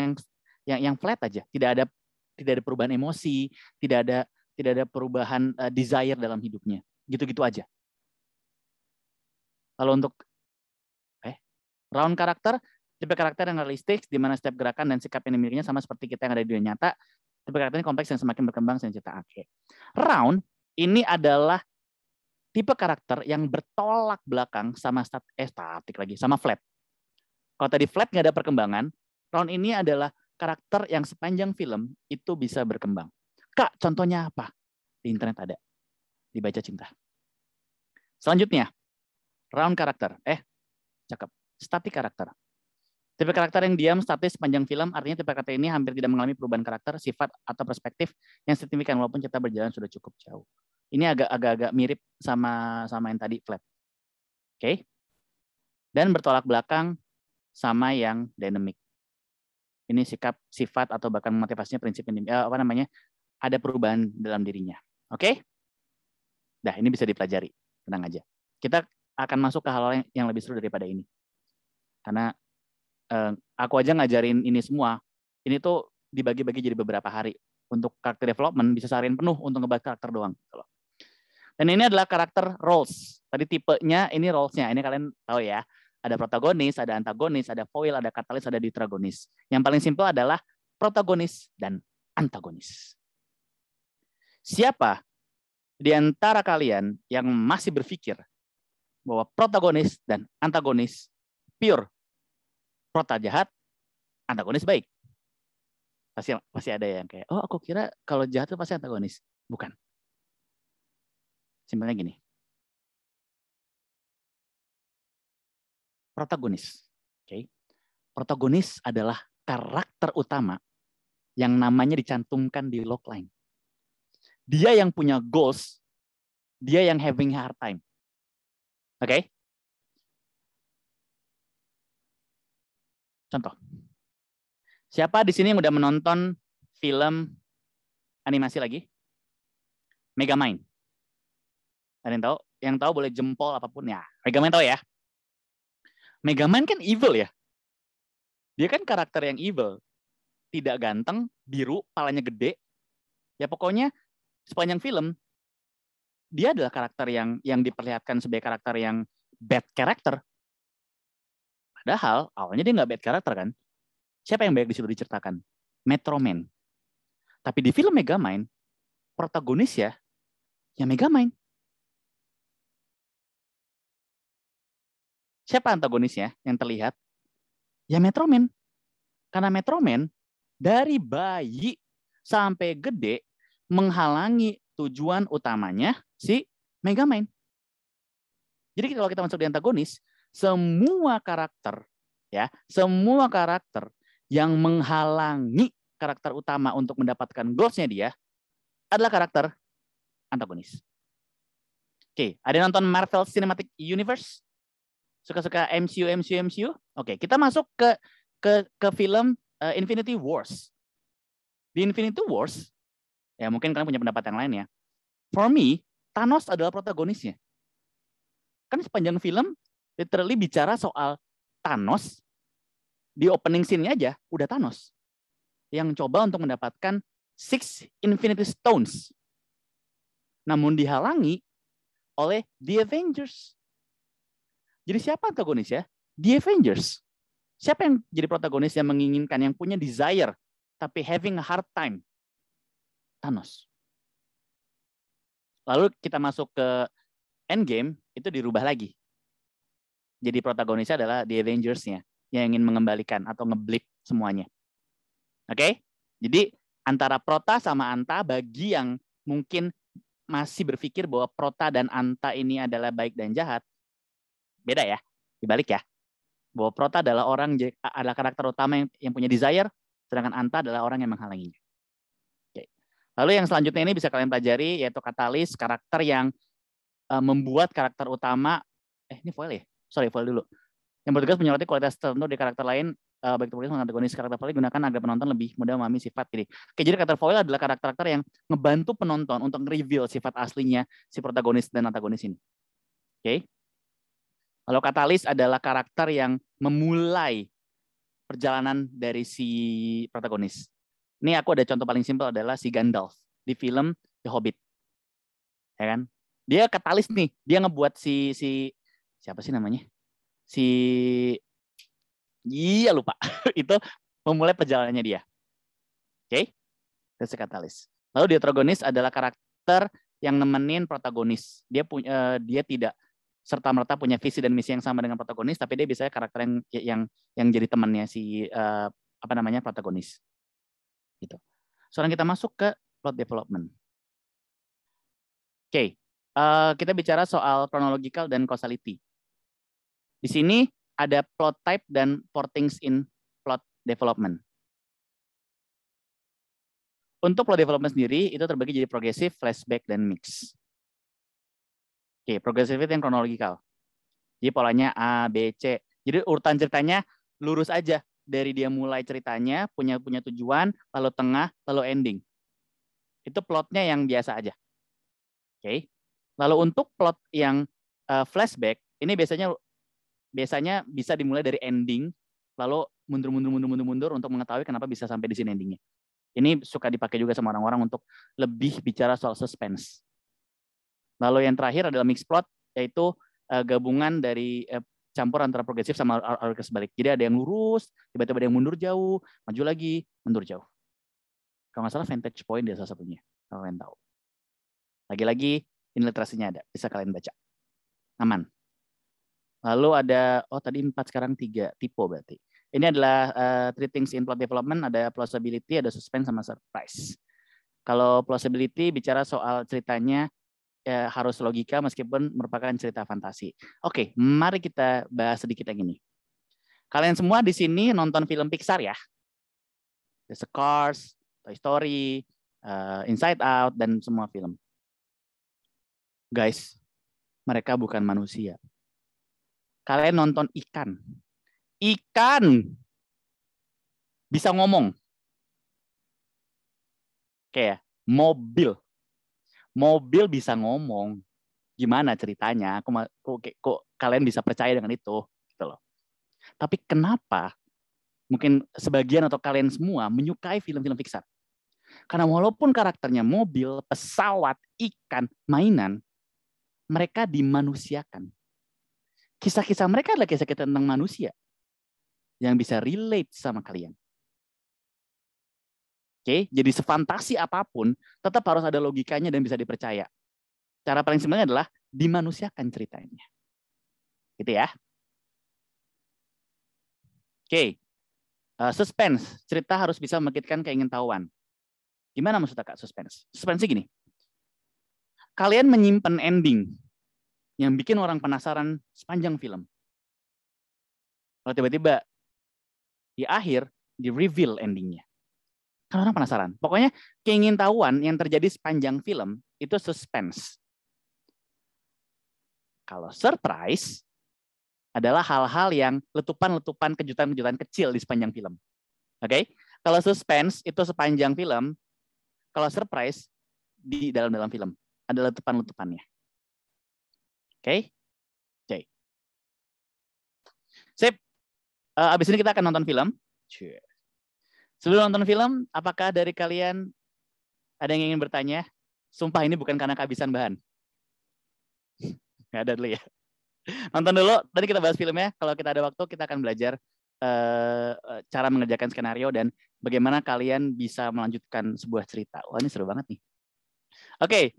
yang flat aja, tidak ada perubahan emosi, tidak ada perubahan desire dalam hidupnya. Gitu-gitu aja. Lalu untuk round karakter, tipe karakter yang realistik, di mana setiap gerakan dan sikap yang dimilikinya sama seperti kita yang ada di dunia nyata. Tipe karakter ini kompleks yang semakin berkembang dan cerita. Round ini adalah tipe karakter yang bertolak belakang sama statik lagi, sama flat. Kalau tadi flat nggak ada perkembangan, round ini adalah karakter yang sepanjang film itu bisa berkembang. Kak, contohnya apa? Di internet ada. Dibaca cinta. Selanjutnya, round karakter. Cakep. Static karakter. Tipe karakter yang diam statis sepanjang film, artinya tipe karakter ini hampir tidak mengalami perubahan karakter, sifat, atau perspektif yang signifikan walaupun cerita berjalan sudah cukup jauh. Ini agak mirip sama yang tadi flat. Oke. Dan bertolak belakang sama yang dynamic. Ini sikap, sifat, atau bahkan motivasinya, prinsip ada perubahan dalam dirinya. Oke? Nah, ini bisa dipelajari. Tenang aja. Kita akan masuk ke hal yang lebih seru daripada ini. Karena aku aja ngajarin ini semua. Ini tuh dibagi-bagi jadi beberapa hari. Untuk karakter development bisa seharian penuh untuk ngebahas karakter doang. Dan ini adalah karakter roles. Tadi tipenya ini roles-nya. Ini kalian tahu ya. Ada protagonis, ada antagonis, ada foil, ada katalis, ada detragonis. Yang paling simpel adalah protagonis dan antagonis. Siapa di antara kalian yang masih berpikir bahwa protagonis dan antagonis pure prota jahat, antagonis baik? Pasti ada yang kayak, oh aku kira kalau jahat itu pasti antagonis. Bukan. Simpelnya gini. Protagonis. Okay. Protagonis adalah karakter utama yang namanya dicantumkan di logline. Dia yang punya goals, dia yang having hard time. Oke? Okay? Contoh. Siapa di sini yang udah menonton film animasi lagi? Megamind. Ada yang tahu? Yang tahu boleh jempol apapun ya. Megamind tahu ya? Megamind kan evil ya. Dia kan karakter yang evil. Tidak ganteng, biru, palanya gede. Ya pokoknya sepanjang film dia adalah karakter yang diperlihatkan sebagai karakter yang bad character. Padahal awalnya dia nggak bad character kan. Siapa yang baik di situ diceritakan? Metroman. Tapi di film Megamind, protagonis ya Megamind. Siapa antagonisnya yang terlihat? Ya Metroman. Karena Metroman dari bayi sampai gede menghalangi tujuan utamanya si Megamind. Jadi kalau kita masuk di antagonis, semua karakter yang menghalangi karakter utama untuk mendapatkan goals-nya dia adalah karakter antagonis. Oke, ada yang nonton Marvel Cinematic Universe? Suka-suka MCU? Oke, kita masuk ke film Infinity Wars. Di Infinity Wars, ya mungkin kalian punya pendapat yang lain ya. For me, Thanos adalah protagonisnya. Kan sepanjang film literally bicara soal Thanos. Di opening scene-nya aja udah Thanos yang coba untuk mendapatkan 6 Infinity Stones. Namun dihalangi oleh The Avengers. Jadi siapa antagonis ya? The Avengers. Siapa yang jadi protagonis yang menginginkan, yang punya desire tapi having a hard time? Thanos. Lalu kita masuk ke Endgame, itu dirubah lagi. Jadi protagonisnya adalah The Avengers-nya yang ingin mengembalikan atau ngeblip semuanya. Oke? Jadi antara prota sama anta bagi yang mungkin masih berpikir bahwa prota dan anta ini adalah baik dan jahat, beda ya, dibalik ya. Bahwa prota adalah karakter utama yang punya desire, sedangkan anta adalah orang yang menghalanginya. Oke. Lalu yang selanjutnya ini bisa kalian pelajari, yaitu katalis, karakter yang membuat karakter utama, ini foil ya? Sorry, foil dulu. Yang bertugas menyoroti kualitas tertentu di karakter lain, baik protagonis maupun antagonis. Karakter foil digunakan agar penonton lebih mudah memahami sifat ini. Oke, jadi karakter foil adalah karakter yang ngebantu penonton untuk nge-reveal sifat aslinya si protagonis dan antagonis ini. Oke. Lalu katalis adalah karakter yang memulai perjalanan dari si protagonis. Ini aku ada contoh paling simpel adalah si Gandalf di film The Hobbit. Ya kan? Dia katalis nih, dia ngebuat si siapa sih namanya? Iya lupa. Itu memulai perjalanannya dia. Oke? That's the catalyst. Lalu detragonis adalah karakter yang nemenin protagonis. Dia tidak serta-merta punya visi dan misi yang sama dengan protagonis, tapi dia biasanya karakter yang jadi temannya si protagonis. Gitu. Sekarang kita masuk ke plot development. Oke. Kita bicara soal chronological dan causality. Di sini ada plot type dan four things in plot development. Untuk plot development sendiri, itu terbagi jadi progressive, flashback, dan mix. Oke, progressivity dan chronological. Jadi polanya A, B, C. Jadi urutan ceritanya lurus aja. Dari dia mulai ceritanya, punya tujuan, lalu tengah, lalu ending. Itu plotnya yang biasa aja. Oke. Lalu untuk plot yang flashback, ini biasanya bisa dimulai dari ending, lalu mundur untuk mengetahui kenapa bisa sampai di sini endingnya. Ini suka dipakai juga sama orang-orang untuk lebih bicara soal suspense. Lalu yang terakhir adalah mixed plot, yaitu gabungan dari campur antara progresif sama arah sebalik. Jadi ada yang lurus, tiba-tiba ada yang mundur jauh, maju lagi, mundur jauh. Kalau nggak salah Vantage Point dia salah satunya, kalau kalian tahu. Lagi-lagi ini literasinya ada, bisa kalian baca. Aman. Lalu ada, tadi 4, sekarang 3, typo berarti. Ini adalah three things in plot development, ada plausibility, ada suspense, sama surprise. Kalau plausibility bicara soal ceritanya harus logika meskipun merupakan cerita fantasi. Oke, mari kita bahas sedikit yang ini. Kalian semua di sini nonton film Pixar ya? The Cars, Toy Story, Inside Out, dan semua film. Guys, mereka bukan manusia. Kalian nonton ikan. Ikan bisa ngomong. Kayak mobil. Mobil bisa ngomong. Gimana ceritanya? Kok kalian bisa percaya dengan itu? Gitu loh. Tapi kenapa mungkin sebagian atau kalian semua menyukai film-film Pixar? Karena walaupun karakternya mobil, pesawat, ikan, mainan, mereka dimanusiakan. Kisah-kisah mereka adalah kisah-kisah tentang manusia yang bisa relate sama kalian. Oke, jadi sefantasi apapun, tetap harus ada logikanya dan bisa dipercaya. Cara paling simpelnya adalah dimanusiakan ceritanya. Gitu ya. Oke, suspense. Cerita harus bisa membangkitkan keingintahuan. Gimana maksudnya Kak suspense? Suspense gini. Kalian menyimpan ending yang bikin orang penasaran sepanjang film. Kalau tiba-tiba di akhir di reveal endingnya. Kan orang penasaran. Pokoknya keingintahuan yang terjadi sepanjang film itu suspense. Kalau surprise adalah hal-hal yang letupan-letupan, kejutan-kejutan kecil di sepanjang film. Oke? Kalau suspense itu sepanjang film, kalau surprise di dalam film ada letupan-letupannya. Oke? Oke. Sip. Abis ini kita akan nonton film. Sebelum nonton film, apakah dari kalian ada yang ingin bertanya? Sumpah ini bukan karena kehabisan bahan. Nggak ada dulu ya. Nonton dulu, tadi kita bahas filmnya. Kalau kita ada waktu, kita akan belajar cara mengerjakan skenario dan bagaimana kalian bisa melanjutkan sebuah cerita. Wah, ini seru banget nih. Oke,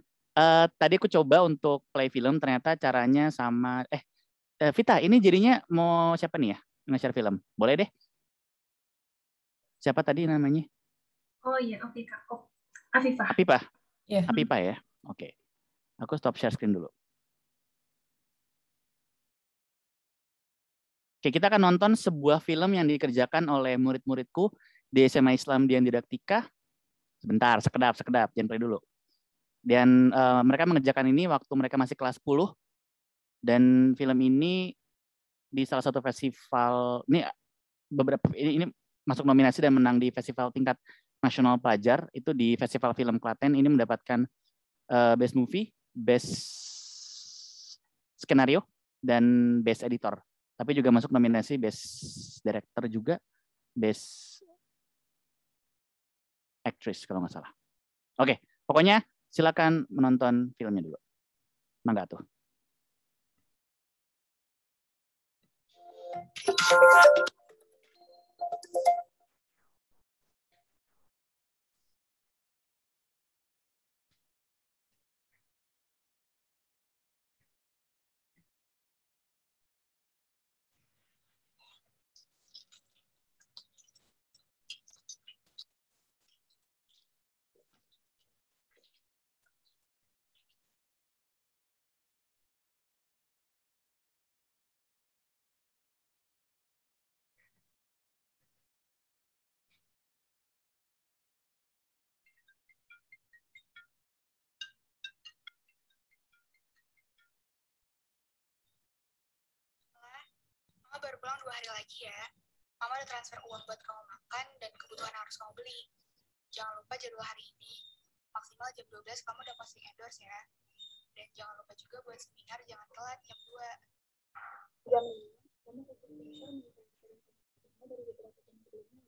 tadi aku coba untuk play film, ternyata caranya sama... Vita, ini jadinya mau siapa nih ya? Nge-share film. Boleh deh. Siapa tadi namanya? Oh iya, oke Kak. Afifah. Afifah. Yeah. Afifah ya. Oke. Aku stop share screen dulu. Oke, kita akan nonton sebuah film yang dikerjakan oleh murid-muridku di SMA Islam Dian Didaktika. Sebentar, sekedap, jangan play dulu. Dan mereka mengerjakan ini waktu mereka masih kelas 10. Dan film ini di salah satu festival, ini masuk nominasi dan menang di festival tingkat nasional pelajar, itu di Festival Film Klaten. Ini mendapatkan Best Movie, Best Skenario, dan Best Editor. Tapi juga masuk nominasi Best Director juga, Best Actress kalau nggak salah. Oke, pokoknya silakan menonton filmnya dulu. Mangga tuh. Mama baru pulang 2 hari lagi ya. Mama udah transfer uang buat kamu makan dan kebutuhan yang harus kamu beli. Jangan lupa jadwal hari ini. Maksimal jam 12 kamu udah posting endorse ya. Dan jangan lupa juga buat seminar jangan telat jam 2. Jam 5, kamu tetap dari beberapa jam sebelumnya.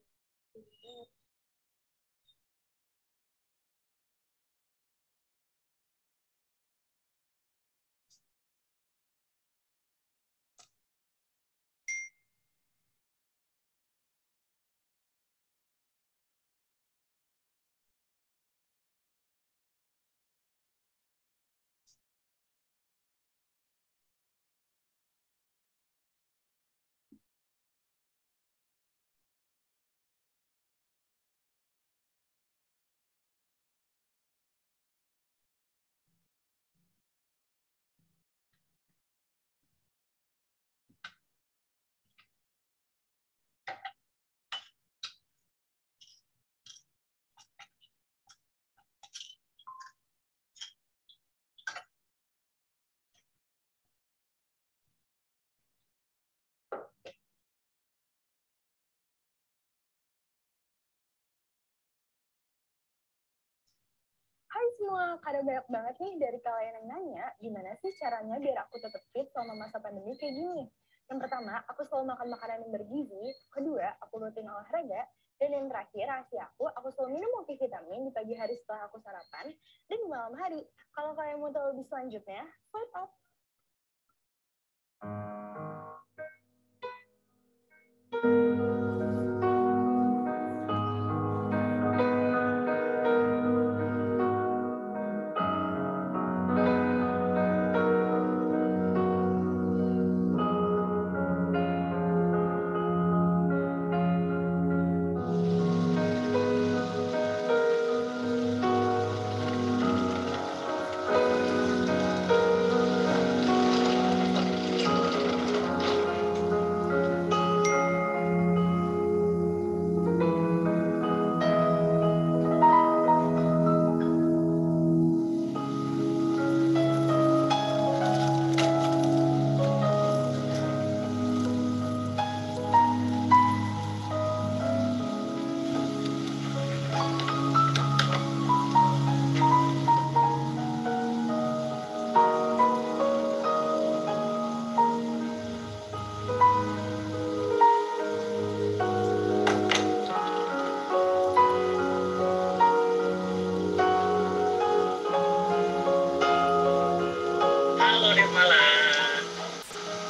semua, karena banyak banget nih dari kalian yang nanya, gimana sih caranya biar aku tetap fit selama masa pandemi kayak gini? Yang pertama, aku selalu makan makanan yang bergizi. Kedua, aku rutin olahraga. Dan yang terakhir, rahasia aku selalu minum multivitamin di pagi hari setelah aku sarapan dan di malam hari. Kalau kalian mau tahu lebih selanjutnya, swipe up. Halo Nirmala.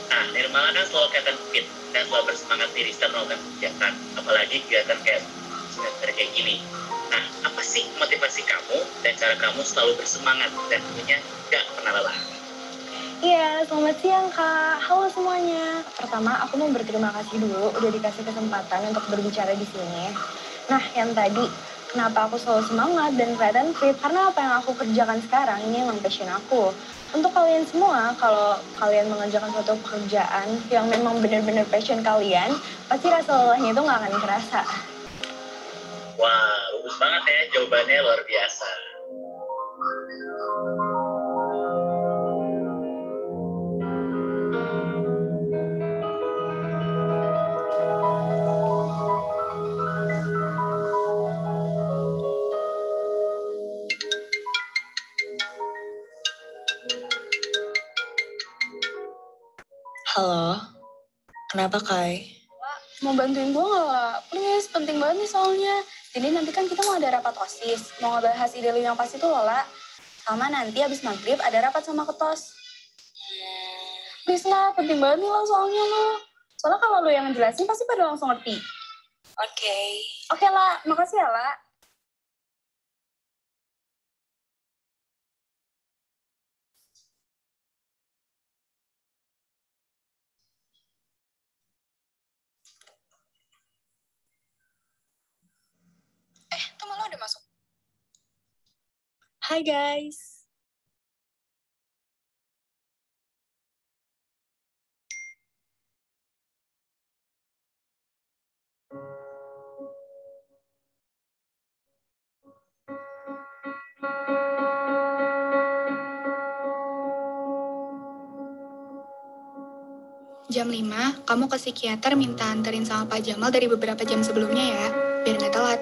Nah, Nirmala kan selalu kelihatan fit dan selalu bersemangat diri setiap melakukan kegiatan, apalagi kegiatan kayak semester kayak gini. Nah, apa sih motivasi kamu dan cara kamu selalu bersemangat dan tentunya gak pernah lelah? Iya, selamat siang Kak. Halo semuanya. Pertama, aku mau berterima kasih dulu udah dikasih kesempatan untuk berbicara di sini. Nah, yang tadi, kenapa aku selalu semangat dan kelihatan fit? Karena apa yang aku kerjakan sekarang ini emang passion aku. Untuk kalian semua, kalau kalian mengerjakan suatu pekerjaan yang memang benar-benar passion kalian, pasti rasa lelahnya itu nggak akan terasa. Wah, bagus banget ya, jawabannya luar biasa. Halo, kenapa Kai? Mau bantuin gue nggak, Wak? Please, penting banget nih soalnya. Jadi nanti kan kita mau ada rapat OSIS. Mau ngebahas ide lu yang pas itu loh, La. Sama nanti abis maghrib ada rapat sama ketos. Please lah, penting banget nih lo soalnya lo. Soalnya kalau lo yang jelasin pasti pada langsung ngerti. Oke. Oke La, makasih ya La. Tuh malah udah masuk. Hai guys. Jam 5, kamu ke psikiater minta anterin sama Pak Jamal dari beberapa jam sebelumnya ya, biar nggak telat.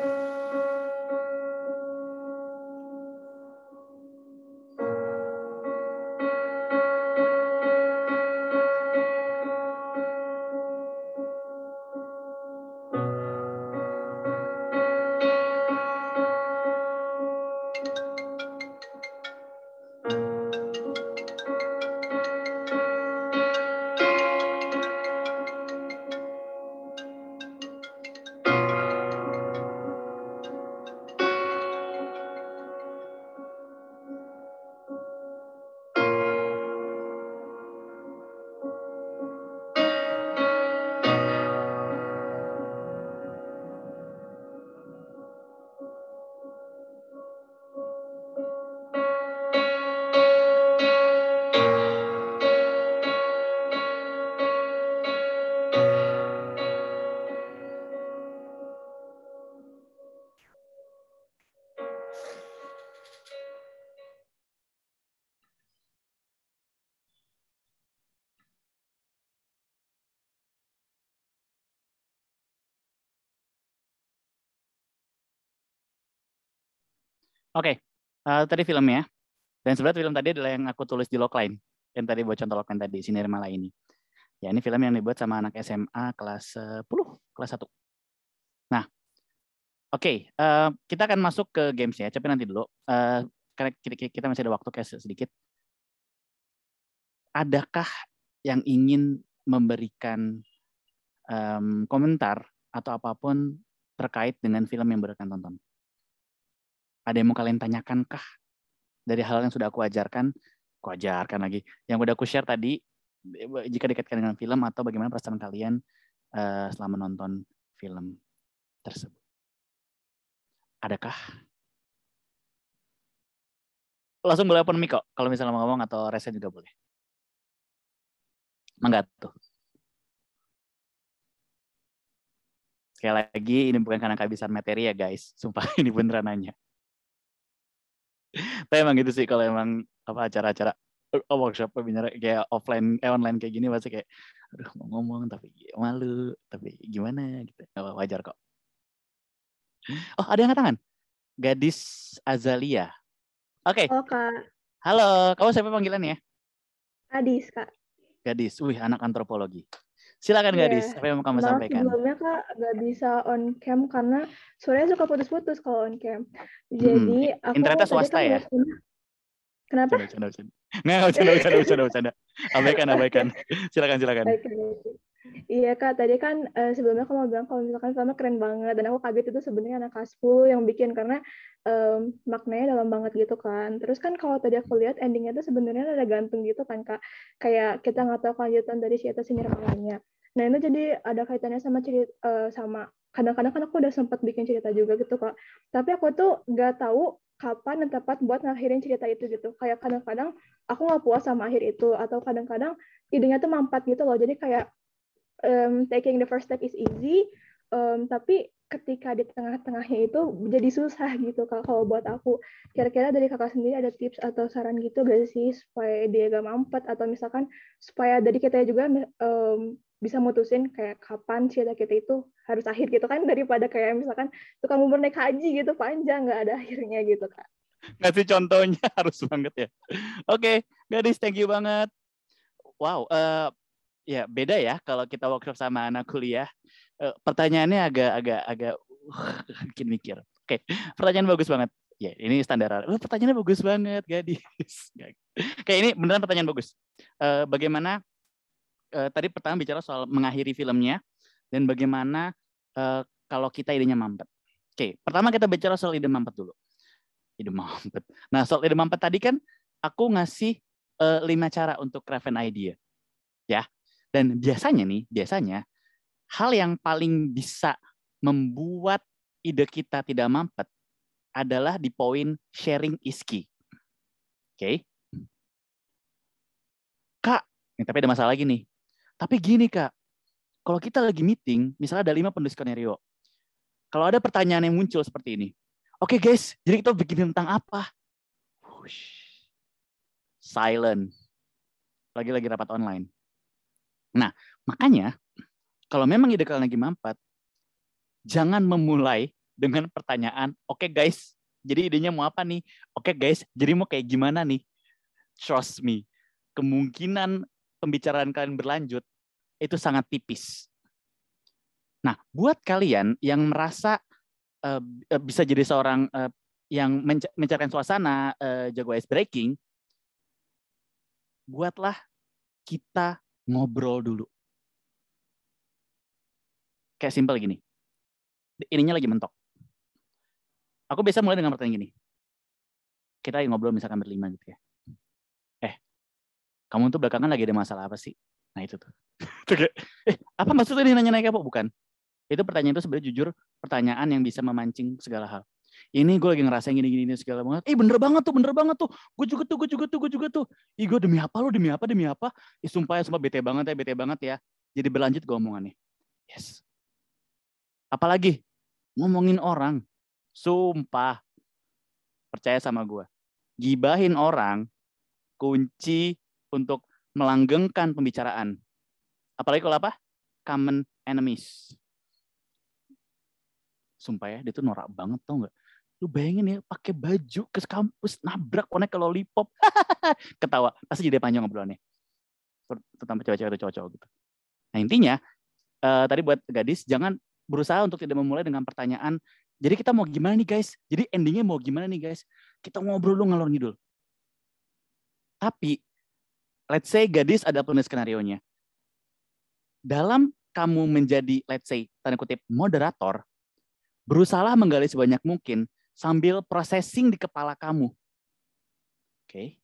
Oke, Tadi filmnya. Dan sebenarnya film tadi adalah yang aku tulis di logline. Yang tadi buat contoh logline tadi, Si Nirmala ini. Ya, ini film yang dibuat sama anak SMA kelas 10, kelas 1. Nah, oke. Kita akan masuk ke games ya. Tapi nanti dulu. Karena kita masih ada waktu kayak sedikit. Adakah yang ingin memberikan komentar atau apapun terkait dengan film yang baru kalian tonton? Ada yang mau kalian tanyakan kah? Dari hal yang sudah aku ajarkan lagi. Yang udah aku share tadi, jika dikaitkan dengan film atau bagaimana perasaan kalian selama nonton film tersebut. Adakah? Langsung boleh open mic kok. Kalau misalnya mau ngomong atau resen juga boleh. Mangga tuh. Sekali lagi, ini bukan karena kehabisan materi ya guys. Sumpah, ini beneran nanya. Tapi emang gitu sih, kalau emang acara-acara workshop webinar kayak offline, online kayak gini pasti kayak, aduh mau ngomong tapi malu, tapi gimana gitu. Wajar kok. Oh, ada yang angkat tangan? Gadis Azalia. Oke. Oh, Kak. Halo, kamu siapa panggilannya? Adis, Kak. Gadis, anak antropologi. Silakan Gadis, apa yang mau kamu sampaikan? Sebelumnya Kak nggak bisa on cam karena suaranya suka putus-putus kalau on cam. Jadi aku internetnya swasta ya? Kenapa? Bercanda. Abaikan. Silakan. Iya Kak, tadi kan sebelumnya aku mau bilang kalau misalkan filmnya keren banget dan aku kaget itu sebenarnya anak kelas 10 yang bikin karena maknanya dalam banget gitu kan. Terus kan kalau tadi aku lihat endingnya tuh sebenarnya ada gantung gitu kan Kak. Kayak kita nggak tahu kelanjutan dari cerita si Nirmalanya. Nah itu jadi ada kaitannya sama cerita sama kadang-kadang kan aku udah sempat bikin cerita juga gitu Kak. Tapi aku tuh nggak tahu kapan dan tepat buat ngakhirin cerita itu gitu. Kayak kadang-kadang aku nggak puas sama akhir itu atau kadang-kadang idenya tuh mampat gitu loh. Jadi kayak taking the first step is easy, tapi ketika di tengah-tengahnya itu jadi susah gitu Kak kalau buat aku. Kira-kira dari Kakak sendiri ada tips atau saran gitu gak sih supaya dia gak mampet atau misalkan supaya dari kita juga bisa mutusin kayak kapan cerita kita itu harus akhir gitu kan daripada kayak misalkan tukang bubur naik haji gitu panjang gak ada akhirnya gitu Kak. Ngasih contohnya harus banget ya. Oke, Gadis, thank you banget. Wow, ya beda ya kalau kita workshop sama anak kuliah. Pertanyaannya agak bikin mikir. Oke, pertanyaan bagus banget. Ya, ini standar. Pertanyaannya bagus banget, Gadis. Kayak ini beneran pertanyaan bagus. Bagaimana tadi pertama bicara soal mengakhiri filmnya dan bagaimana kalau kita idenya mampet. Oke, pertama kita bicara soal ide mampet dulu. Ide mampet. Nah, soal ide mampet tadi kan aku ngasih 5 cara untuk craft an idea. Ya. Dan biasanya hal yang paling bisa membuat ide kita tidak mampet adalah di poin sharing is key. Oke. Kak, tapi ada masalah lagi nih. Tapi gini Kak, kalau kita lagi meeting, misalnya ada 5 penulis skenario. Kalau ada pertanyaan yang muncul seperti ini. Oke guys, jadi kita bikin tentang apa? Silent. Lagi rapat online. Nah, makanya kalau memang ide kalian lagi mampet, jangan memulai dengan pertanyaan, oke guys, jadi idenya mau apa nih? Oke guys, jadi mau kayak gimana nih? Trust me, kemungkinan pembicaraan kalian berlanjut itu sangat tipis. Nah, buat kalian yang merasa bisa jadi seorang yang mencarikan suasana, jago ice breaking, buatlah kita ngobrol dulu. Kayak simpel gini. Ininya lagi mentok. Aku biasa mulai dengan pertanyaan gini. Kita lagi ngobrol misalkan berlima gitu ya. Kamu tuh belakangan lagi ada masalah apa sih? Nah itu tuh. Apa maksudnya ini nanya-nanya apa? Bukan. Itu pertanyaan itu sebenarnya jujur pertanyaan yang bisa memancing segala hal. Ini gue lagi ngerasain gini segala banget. Bener banget tuh. Gue juga tuh. Gue demi apa? Sumpah bete banget ya. Jadi berlanjut gue omongannya. Yes. Apalagi ngomongin orang. Sumpah. Percaya sama gue. Gibahin orang kunci untuk melanggengkan pembicaraan. Apalagi kalau apa? Common enemies. Sumpah ya, dia tuh norak banget tau nggak? Lu bayangin ya, pakai baju ke kampus, nabrak konek ke lollipop. Ketawa, pasti jadi panjang obrolannya. Terutama cewek-cewek atau cowok-cowok gitu. Nah intinya, tadi buat gadis, jangan berusaha untuk tidak memulai dengan pertanyaan, jadi kita mau gimana nih guys? Jadi endingnya mau gimana nih guys? Kita ngobrol lu ngalor ngidul. Tapi, let's say gadis ada penulis skenario-nya. Dalam kamu menjadi, let's say, tanda kutip, moderator, berusahalah menggali sebanyak mungkin sambil processing di kepala kamu. Oke,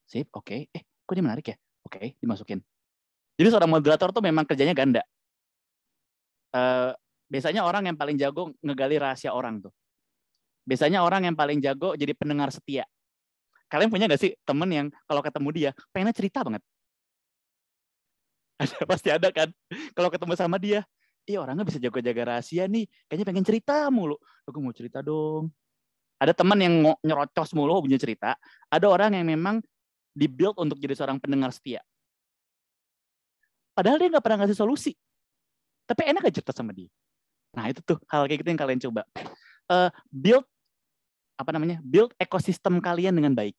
sip, oke. Kok ini menarik ya? Oke, dimasukin. Jadi seorang moderator tuh memang kerjanya ganda. Biasanya orang yang paling jago ngegali rahasia orang tuh. Biasanya orang yang paling jago jadi pendengar setia. Kalian punya gak sih temen yang kalau ketemu dia, pengennya cerita banget? Pasti ada kan? Kalau ketemu sama dia, orangnya bisa jaga rahasia nih, kayaknya pengen cerita mulu. Aku mau cerita dong. Ada teman yang nyerocos mulu punya cerita. Ada orang yang memang di-build untuk jadi seorang pendengar setia. Padahal dia nggak pernah ngasih solusi. Tapi enak aja cerita sama dia. Nah, itu tuh hal kayak gitu yang kalian coba. Build ekosistem kalian dengan baik.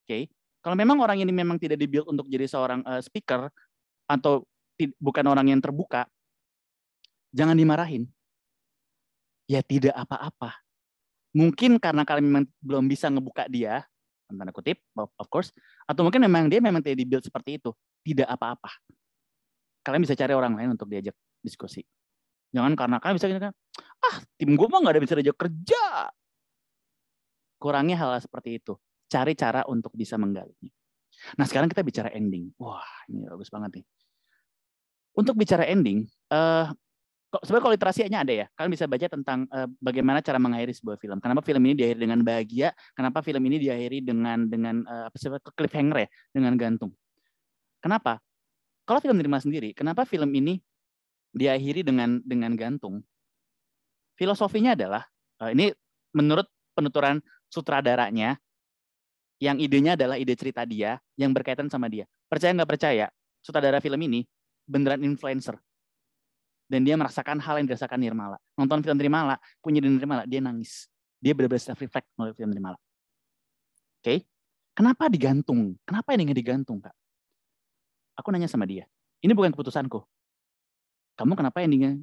Oke. Kalau memang orang ini memang tidak di-build untuk jadi seorang speaker atau bukan orang yang terbuka, jangan dimarahin. Ya tidak apa-apa. Mungkin karena kalian memang belum bisa ngebuka dia, tanda kutip, of course, atau mungkin memang dia memang tidak di-build seperti itu. Tidak apa-apa. Kalian bisa cari orang lain untuk diajak diskusi. Jangan karena kalian bisa kan, tim gue mah nggak ada bisa diajak kerja. Kurangi hal seperti itu. Cari cara untuk bisa menggalinya. Nah sekarang kita bicara ending. Wah ini bagus banget nih. Untuk bicara ending, sebenarnya kalau literasinya ada ya. Kalian bisa baca tentang bagaimana cara mengakhiri sebuah film. Kenapa film ini diakhiri dengan bahagia? Kenapa film ini diakhiri dengan cliffhanger ya, dengan gantung? Kenapa? Kalau film Nerima sendiri, kenapa film ini diakhiri dengan gantung? Filosofinya adalah ini menurut penuturan sutradaranya, yang idenya adalah ide cerita dia yang berkaitan sama dia. Percaya nggak percaya, sutradara film ini beneran influencer. Dan dia merasakan hal yang dirasakan Nirmala. Nonton film Nirmala, punya di Nirmala, dia nangis. Dia benar-benar self-reflect melalui film Nirmala. Oke? Kenapa digantung? Kenapa ini nggak digantung, Kak? Aku nanya sama dia. Ini bukan keputusanku. Kamu kenapa endingnya?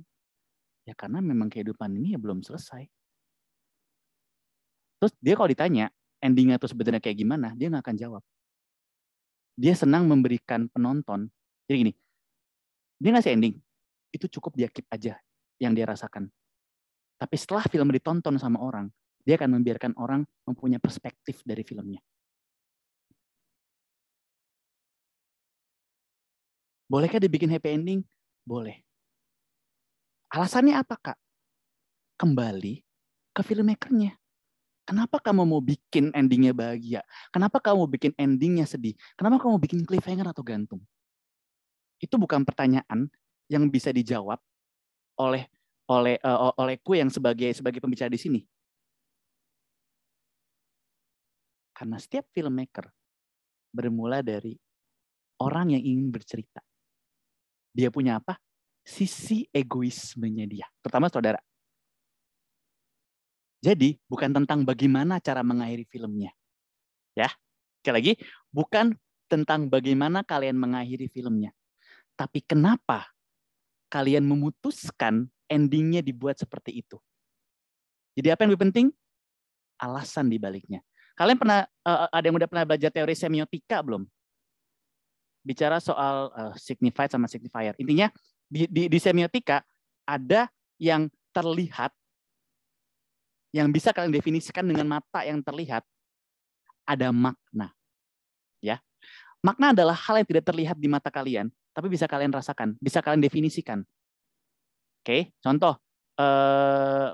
Ya karena memang kehidupan ini ya belum selesai. Terus dia kalau ditanya, endingnya itu sebenarnya kayak gimana, dia nggak akan jawab. Dia senang memberikan penonton. Jadi gini, dia ngasih ending, itu cukup dia keep aja yang dia rasakan. Tapi setelah film ditonton sama orang, dia akan membiarkan orang mempunyai perspektif dari filmnya. Bolehkah dibikin happy ending? Boleh. Alasannya apa, Kak? Kembali ke filmmakernya. Kenapa kamu mau bikin endingnya bahagia? Kenapa kamu bikin endingnya sedih? Kenapa kamu bikin cliffhanger atau gantung? Itu bukan pertanyaan yang bisa dijawab olehku yang sebagai pembicara di sini. Karena setiap filmmaker bermula dari orang yang ingin bercerita. Dia punya apa? Sisi egoismenya dia, terutama saudara. Jadi, bukan tentang bagaimana cara mengakhiri filmnya. Ya, sekali lagi, bukan tentang bagaimana kalian mengakhiri filmnya. Tapi kenapa kalian memutuskan endingnya dibuat seperti itu. Jadi apa yang lebih penting? Alasan di baliknya. Kalian pernah, ada yang udah pernah belajar teori semiotika belum? Bicara soal signified sama signifier. Intinya, di semiotika ada yang terlihat, yang bisa kalian definisikan dengan mata yang terlihat, ada makna. Ya, makna adalah hal yang tidak terlihat di mata kalian, tapi bisa kalian rasakan, bisa kalian definisikan. Oke, contoh,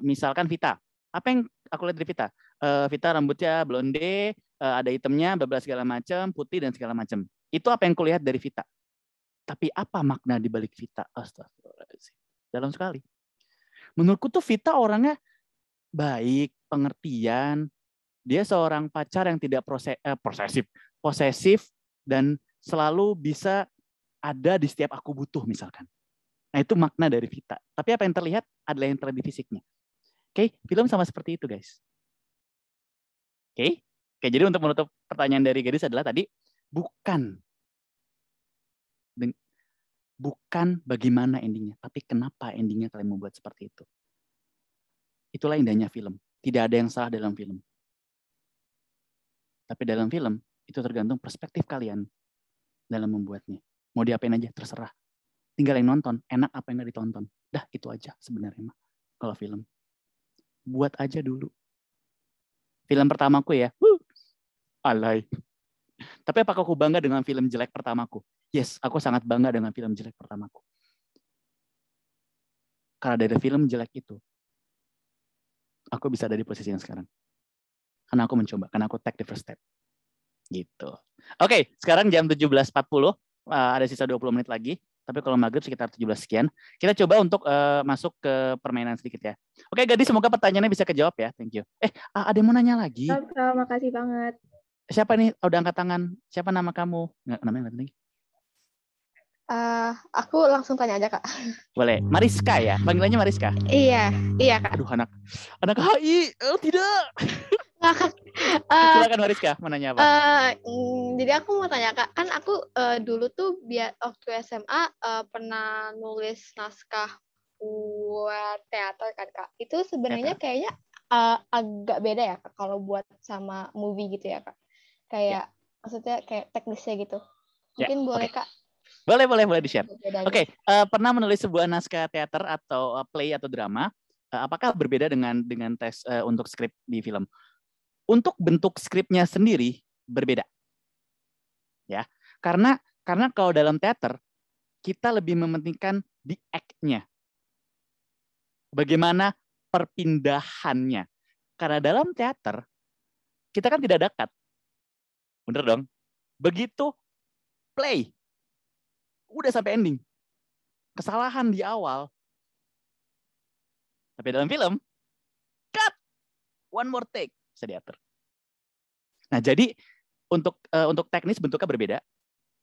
misalkan Vita. Apa yang aku lihat dari Vita? Vita rambutnya blonde, ada hitamnya, segala macam, putih dan segala macam. Itu apa yang kulihat dari Vita. Tapi apa makna di balik Vita? Astagfirullahaladzim. Dalam sekali. Menurutku tuh Vita orangnya baik, pengertian. Dia seorang pacar yang tidak posesif, dan selalu bisa ada di setiap aku butuh misalkan. Nah itu makna dari Vita. Tapi apa yang terlihat adalah yang terlihat di fisiknya. Oke, film sama seperti itu, guys. Oke, jadi untuk menutup pertanyaan dari Gadis adalah tadi, bukan bagaimana endingnya, tapi kenapa endingnya kalian membuat seperti itu. Itulah indahnya film. Tidak ada yang salah dalam film. Tapi dalam film, itu tergantung perspektif kalian dalam membuatnya. Mau diapain aja, terserah. Tinggal yang nonton, enak apa yang nggak ditonton. Dah, itu aja sebenarnya mah. Kalau film. Buat aja dulu. Film pertamaku ya, alay. Tapi apakah aku bangga dengan film jelek pertamaku? Yes, aku sangat bangga dengan film jelek pertamaku. Karena dari film jelek itu, aku bisa ada di posisi yang sekarang. Karena aku mencoba, karena aku take the first step. Gitu. Oke, sekarang jam 17.40, ada sisa 20 menit lagi. Tapi kalau maghrib sekitar 17 sekian. Kita coba untuk masuk ke permainan sedikit ya. Oke, Gadis, semoga pertanyaannya bisa kejawab ya. Thank you. Ada yang mau nanya lagi? Terima kasih banget. Siapa nih? Udah angkat tangan. Siapa nama kamu? Namanya nggak lagi. Aku langsung tanya aja, Kak. Boleh. Mariska ya? Panggilannya Mariska? Iya, Kak. Aduh, anak HI. Oh, tidak. Silakan Mariska, mau nanya apa? Jadi aku mau tanya, Kak, kan aku dulu tuh waktu SMA pernah nulis naskah buat teater kan, Kak. Itu sebenarnya kayaknya agak beda ya, Kak, kalau buat sama movie gitu ya, Kak. Kayak maksudnya kayak teknisnya gitu. Mungkin boleh, Kak? Boleh di-share. Oke, pernah menulis sebuah naskah teater atau play atau drama, apakah berbeda dengan tes untuk skrip di film? Untuk bentuk skripnya sendiri berbeda. Ya. Karena kalau dalam teater kita lebih mementingkan di act-nya. Bagaimana perpindahannya. Karena dalam teater kita kan tidak ada cut. Bener dong? Begitu play udah sampai ending. Kesalahan di awal. Tapi dalam film, cut. One more take. Bisa diatur. Nah, jadi untuk teknis bentuknya berbeda.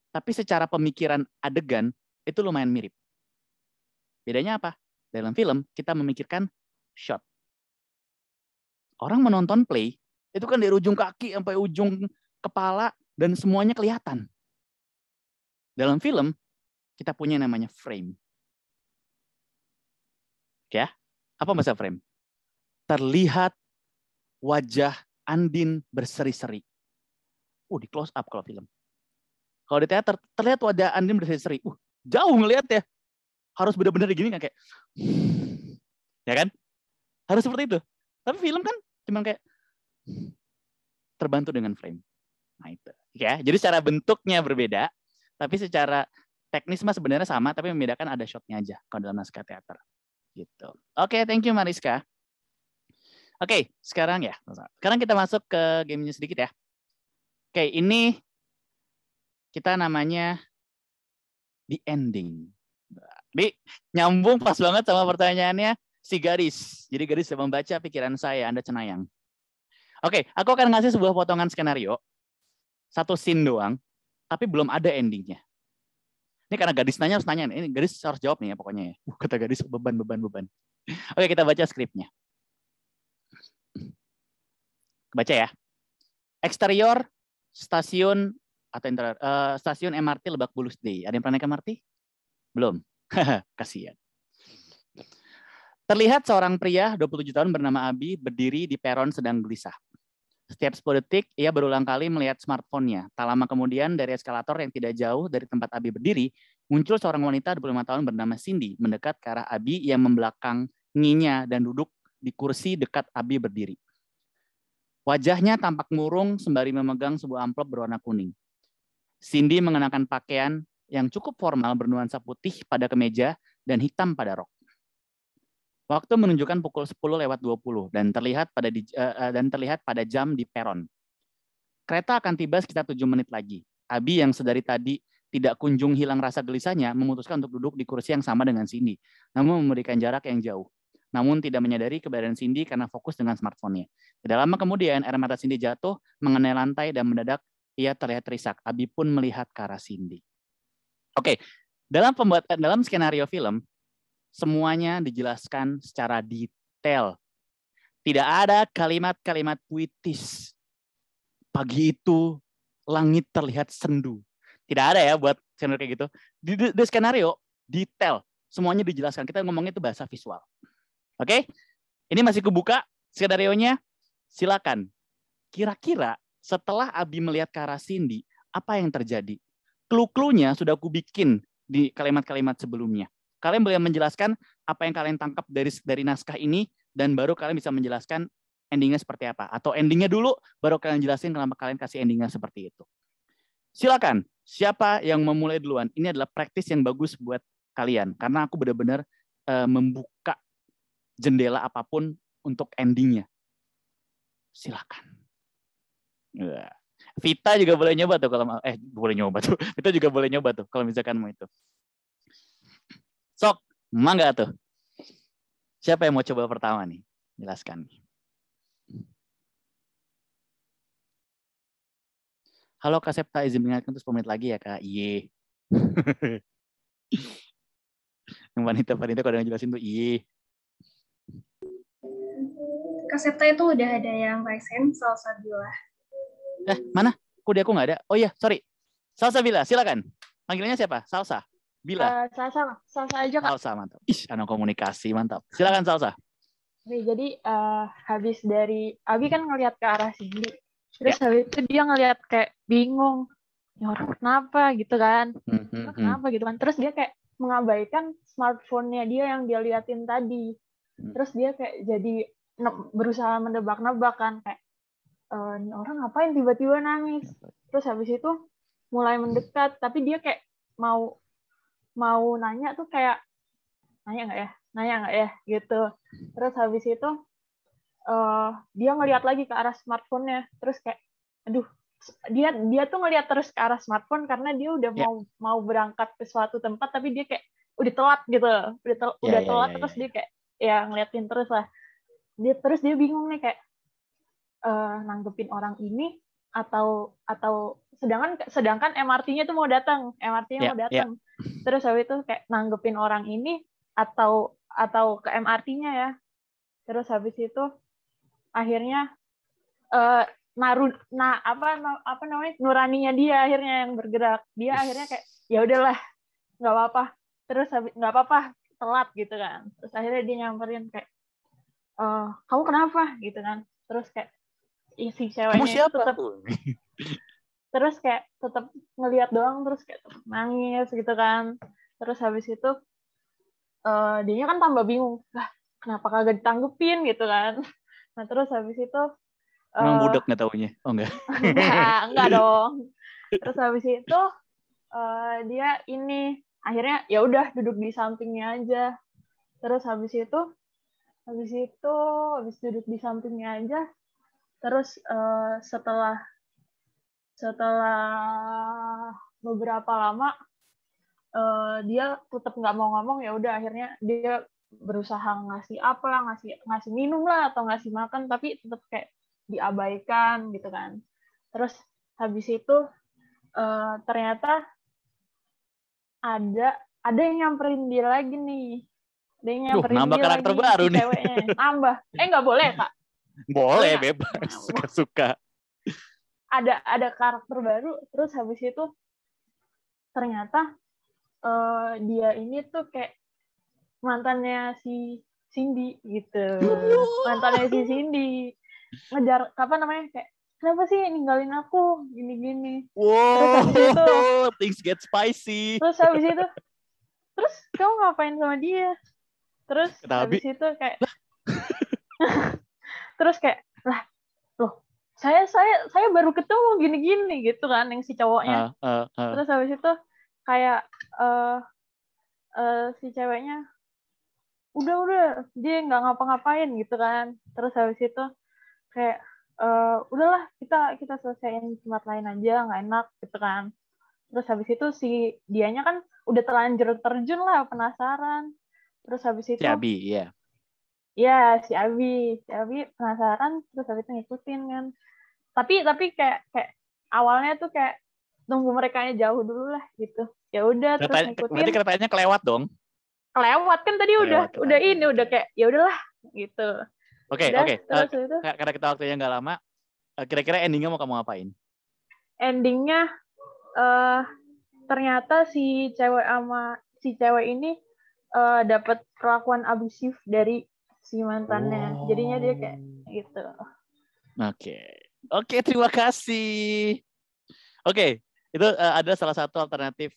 Tapi secara pemikiran adegan, itu lumayan mirip. Bedanya apa? Dalam film, kita memikirkan shot. Orang menonton play, itu kan dari ujung kaki sampai ujung kepala, dan semuanya kelihatan. Dalam film, kita punya namanya frame. Ya, apa maksud frame? Terlihat wajah Andin berseri-seri. Di close up kalau film. Kalau di teater, terlihat wajah Andin berseri-seri. Jauh ngelihat ya. Harus benar-benar gini kan kayak. Ya kan? Harus seperti itu. Tapi film kan cuma kayak terbantu dengan frame. Nah itu. Ya, jadi secara bentuknya berbeda, tapi secara teknis mah sebenarnya sama, tapi membedakan ada shotnya aja kalau dalam naskah teater. Gitu. Oke, thank you Mariska. Oke, sekarang kita masuk ke gamenya sedikit ya. Oke, ini kita namanya the ending. Ini nyambung pas banget sama pertanyaannya si Gadis. Jadi Gadis sudah membaca pikiran saya, Anda cenayang. Oke, aku akan ngasih sebuah potongan skenario. Satu scene doang, tapi belum ada endingnya. Ini karena Gadis nanya harus nanya. Ini Gadis harus jawab nih ya pokoknya ya. Kata Gadis beban. Oke, kita baca skripnya. Baca ya. Eksterior stasiun atau stasiun MRT Lebak Bulus D. Ada yang pernah naik MRT? Belum. Kasihan. Terlihat seorang pria 27 tahun bernama Abi berdiri di peron sedang gelisah. Setiap 10 detik, ia berulang kali melihat smartphone-nya. Tak lama kemudian, dari eskalator yang tidak jauh dari tempat Abi berdiri, muncul seorang wanita 25 tahun bernama Cindy, mendekat ke arah Abi yang membelakanginya dan duduk di kursi dekat Abi berdiri. Wajahnya tampak murung sembari memegang sebuah amplop berwarna kuning. Cindy mengenakan pakaian yang cukup formal bernuansa putih pada kemeja dan hitam pada rok. Waktu menunjukkan pukul 10:20 dan terlihat pada jam di peron. Kereta akan tiba sekitar 7 menit lagi. Abi yang sedari tadi tidak kunjung hilang rasa gelisahnya memutuskan untuk duduk di kursi yang sama dengan Cindy, namun memberikan jarak yang jauh. Namun tidak menyadari keberadaan Cindy karena fokus dengan smartphone-nya. Tidak lama kemudian air mata Cindy jatuh mengenai lantai dan mendadak ia terlihat terisak. Abi pun melihat ke arah Cindy. Oke, dalam skenario film semuanya dijelaskan secara detail Tidak ada kalimat-kalimat puitis. Pagi itu langit terlihat sendu. Tidak ada ya buat skenario kayak gitu. Di skenario detail, semuanya dijelaskan. Kita ngomongnya itu bahasa visual. Oke? Ini masih kubuka skenarionya. Silakan. Kira-kira setelah Abi melihat ke arah Cindy, apa yang terjadi? Clue-cluenya sudah aku bikin di kalimat-kalimat sebelumnya. Kalian boleh menjelaskan apa yang kalian tangkap dari naskah ini, dan baru kalian bisa menjelaskan endingnya seperti apa. Atau endingnya dulu, baru kalian jelasin kenapa kalian kasih endingnya seperti itu. Silakan, siapa yang memulai duluan? Ini adalah praktis yang bagus buat kalian, karena aku benar-benar membuka jendela apapun untuk endingnya. Silakan. Vita juga boleh nyoba tuh kalau boleh nyoba tuh. Vita juga boleh nyoba tuh kalau misalkan mau itu. Sok, mangga tuh. Siapa yang mau coba pertama nih? Jelaskan. Halo Kak Septa, izin mengingatkan terus menit lagi ya Kak. Iye. Yang wanita-wanita kalau ngejelasin tuh iye. Kak Septa itu udah ada yang resen Salsabila. Mana? Kok dia aku nggak ada? Oh iya, sorry. Salsabila, silakan. Panggilannya siapa? Salsa. Bila. Salsa aja Kak. Salsa, mantap. Anak komunikasi, mantap. Silakan Salsa. Nih, jadi habis dari Abi kan ngelihat ke arah Cindy. Terus habis itu dia ngelihat kayak bingung. Ya orang kenapa gitu kan. Kenapa gitu kan. Terus dia kayak mengabaikan smartphone-nya dia yang dia liatin tadi. Terus dia kayak jadi berusaha menebak-nebak kan. Kayak, ini orang ngapain tiba-tiba nangis. Terus habis itu mulai mendekat. Tapi dia kayak mau nanya tuh kayak, nanya nggak ya gitu. Terus habis itu dia ngelihat lagi ke arah smartphone-nya. Terus kayak, aduh, dia tuh ngelihat terus ke arah smartphone karena dia udah mau berangkat ke suatu tempat, tapi dia kayak udah telat gitu, udah telat. Terus dia kayak ya ngeliatin terus lah. Terus dia bingung nih kayak nanggepin orang ini atau sedangkan MRT-nya tuh mau datang, mau datang. Terus habis itu kayak nanggepin orang ini atau ke MRT-nya ya. Terus habis itu akhirnya nuraninya dia akhirnya yang bergerak. Dia akhirnya kayak ya udahlah, nggak apa-apa. Terus nggak apa-apa, telat gitu kan. Terus akhirnya dia nyamperin kayak, kamu kenapa gitu kan. Terus kayak si ceweknya itu tetap terus kayak tetap ngelihat doang, terus kayak tetap nangis gitu kan. Terus habis itu dianya kan tambah bingung, lah kenapa kagak ditanggepin gitu kan. Nah terus habis itu emang budak nggak taunya? Oh enggak. enggak dong. Terus habis itu dia ini akhirnya ya udah duduk di sampingnya aja. Terus habis duduk di sampingnya aja. Terus setelah beberapa lama dia tetap nggak mau ngomong, ya udah akhirnya dia berusaha ngasih minum lah atau ngasih makan, tapi tetap kayak diabaikan gitu kan. Terus habis itu ternyata ada yang nyamperin dia lagi nih. Ada yang nyamperin nambah dia karakter lagi, baru si nih. ceweknya. Nambah. Nggak boleh, Kak. Boleh, bebas. Suka-suka. Ada karakter baru, terus habis itu ternyata dia ini tuh kayak mantannya si Cindy gitu. Mantannya si Cindy. Ngejar, kayak, kenapa sih ninggalin aku gini-gini. Wow, terus habis itu things get spicy. Terus habis itu kamu ngapain sama dia? Terus habis itu kayak terus kayak, loh saya baru ketemu gini-gini gitu kan, yang si cowoknya. Terus habis itu kayak si ceweknya udah dia nggak ngapa-ngapain gitu kan. Terus habis itu kayak udahlah kita selesaiin tempat lain aja, nggak enak gitu kan. Terus habis itu si dianya kan udah terlanjur terjun lah, penasaran. Terus habis itu si Abi, iya. Ya, si Abi penasaran, terus habis itu ngikutin kan. Tapi kayak awalnya tuh kayak nunggu mereka jauh dulu lah gitu. Ya udah terus ngikutin. Berarti keretanya kelewat dong. Kelewat kan tadi udah kayak ya udahlah gitu. Oke. Terus itu Karena kita waktunya nggak lama, kira-kira endingnya mau kamu ngapain? endingnya ternyata si cewek ini dapat perlakuan abusif dari si mantannya. Jadinya dia kayak gitu. Oke, terima kasih. Oke, itu ada salah satu alternatif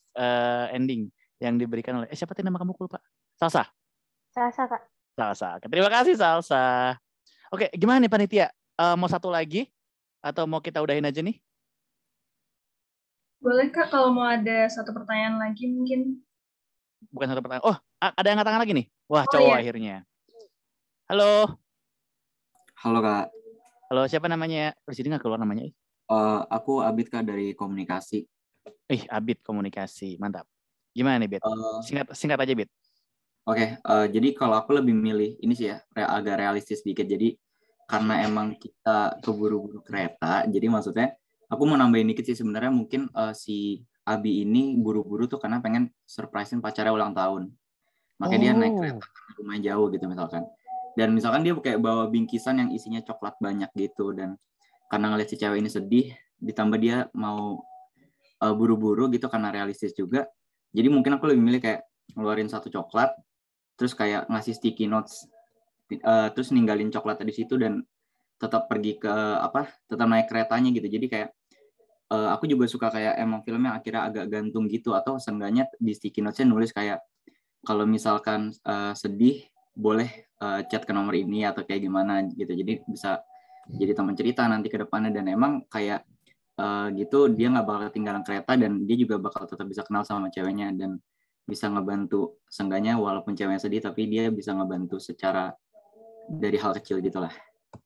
ending yang diberikan oleh siapa tadi nama kamu, lupa? Salsa, Kak. Salsa. Terima kasih Salsa. Oke, gimana nih panitia? Mau satu lagi atau mau kita udahin aja nih? Boleh Kak, kalau mau ada satu pertanyaan lagi mungkin. Bukan satu pertanyaan. Oh, ada yang angkat tangan lagi nih. Wah, Oh, cowok iya. akhirnya. Halo. Halo Kak. Halo, siapa namanya? Di sini nggak keluar namanya. Aku Abid Kak dari komunikasi. Abid komunikasi, mantap. Gimana nih, Bit? Singkat aja, Bit. Oke, jadi kalau aku lebih milih ini sih ya, agak realistis sedikit. Jadi karena emang kita keburu-buru kereta, jadi maksudnya aku mau nambahin dikit sih sebenarnya mungkin si Abi ini buru-buru tuh karena pengen surprisein pacarnya ulang tahun. Makanya dia naik kereta lumayan jauh gitu misalkan. Dan misalkan dia kayak bawa bingkisan yang isinya coklat banyak gitu, dan karena ngeliat si cewek ini sedih, ditambah dia mau buru-buru gitu karena realistis juga. Jadi mungkin aku lebih milih kayak ngeluarin satu coklat, terus kayak ngasih sticky notes, terus ninggalin coklatnya di situ dan tetap pergi ke tetap naik keretanya gitu. Jadi kayak aku juga suka kayak emang filmnya akhirnya agak gantung gitu, atau seenggaknya di sticky notes-nya nulis kayak kalau misalkan sedih boleh chat ke nomor ini atau kayak gimana gitu. Jadi bisa jadi teman cerita nanti ke depannya, dan emang kayak gitu dia nggak bakal ketinggalan kereta dan dia juga bakal tetap bisa kenal sama ceweknya dan bisa ngebantu, seenggaknya walaupun ceweknya sedih tapi dia bisa ngebantu secara dari hal kecil gitulah.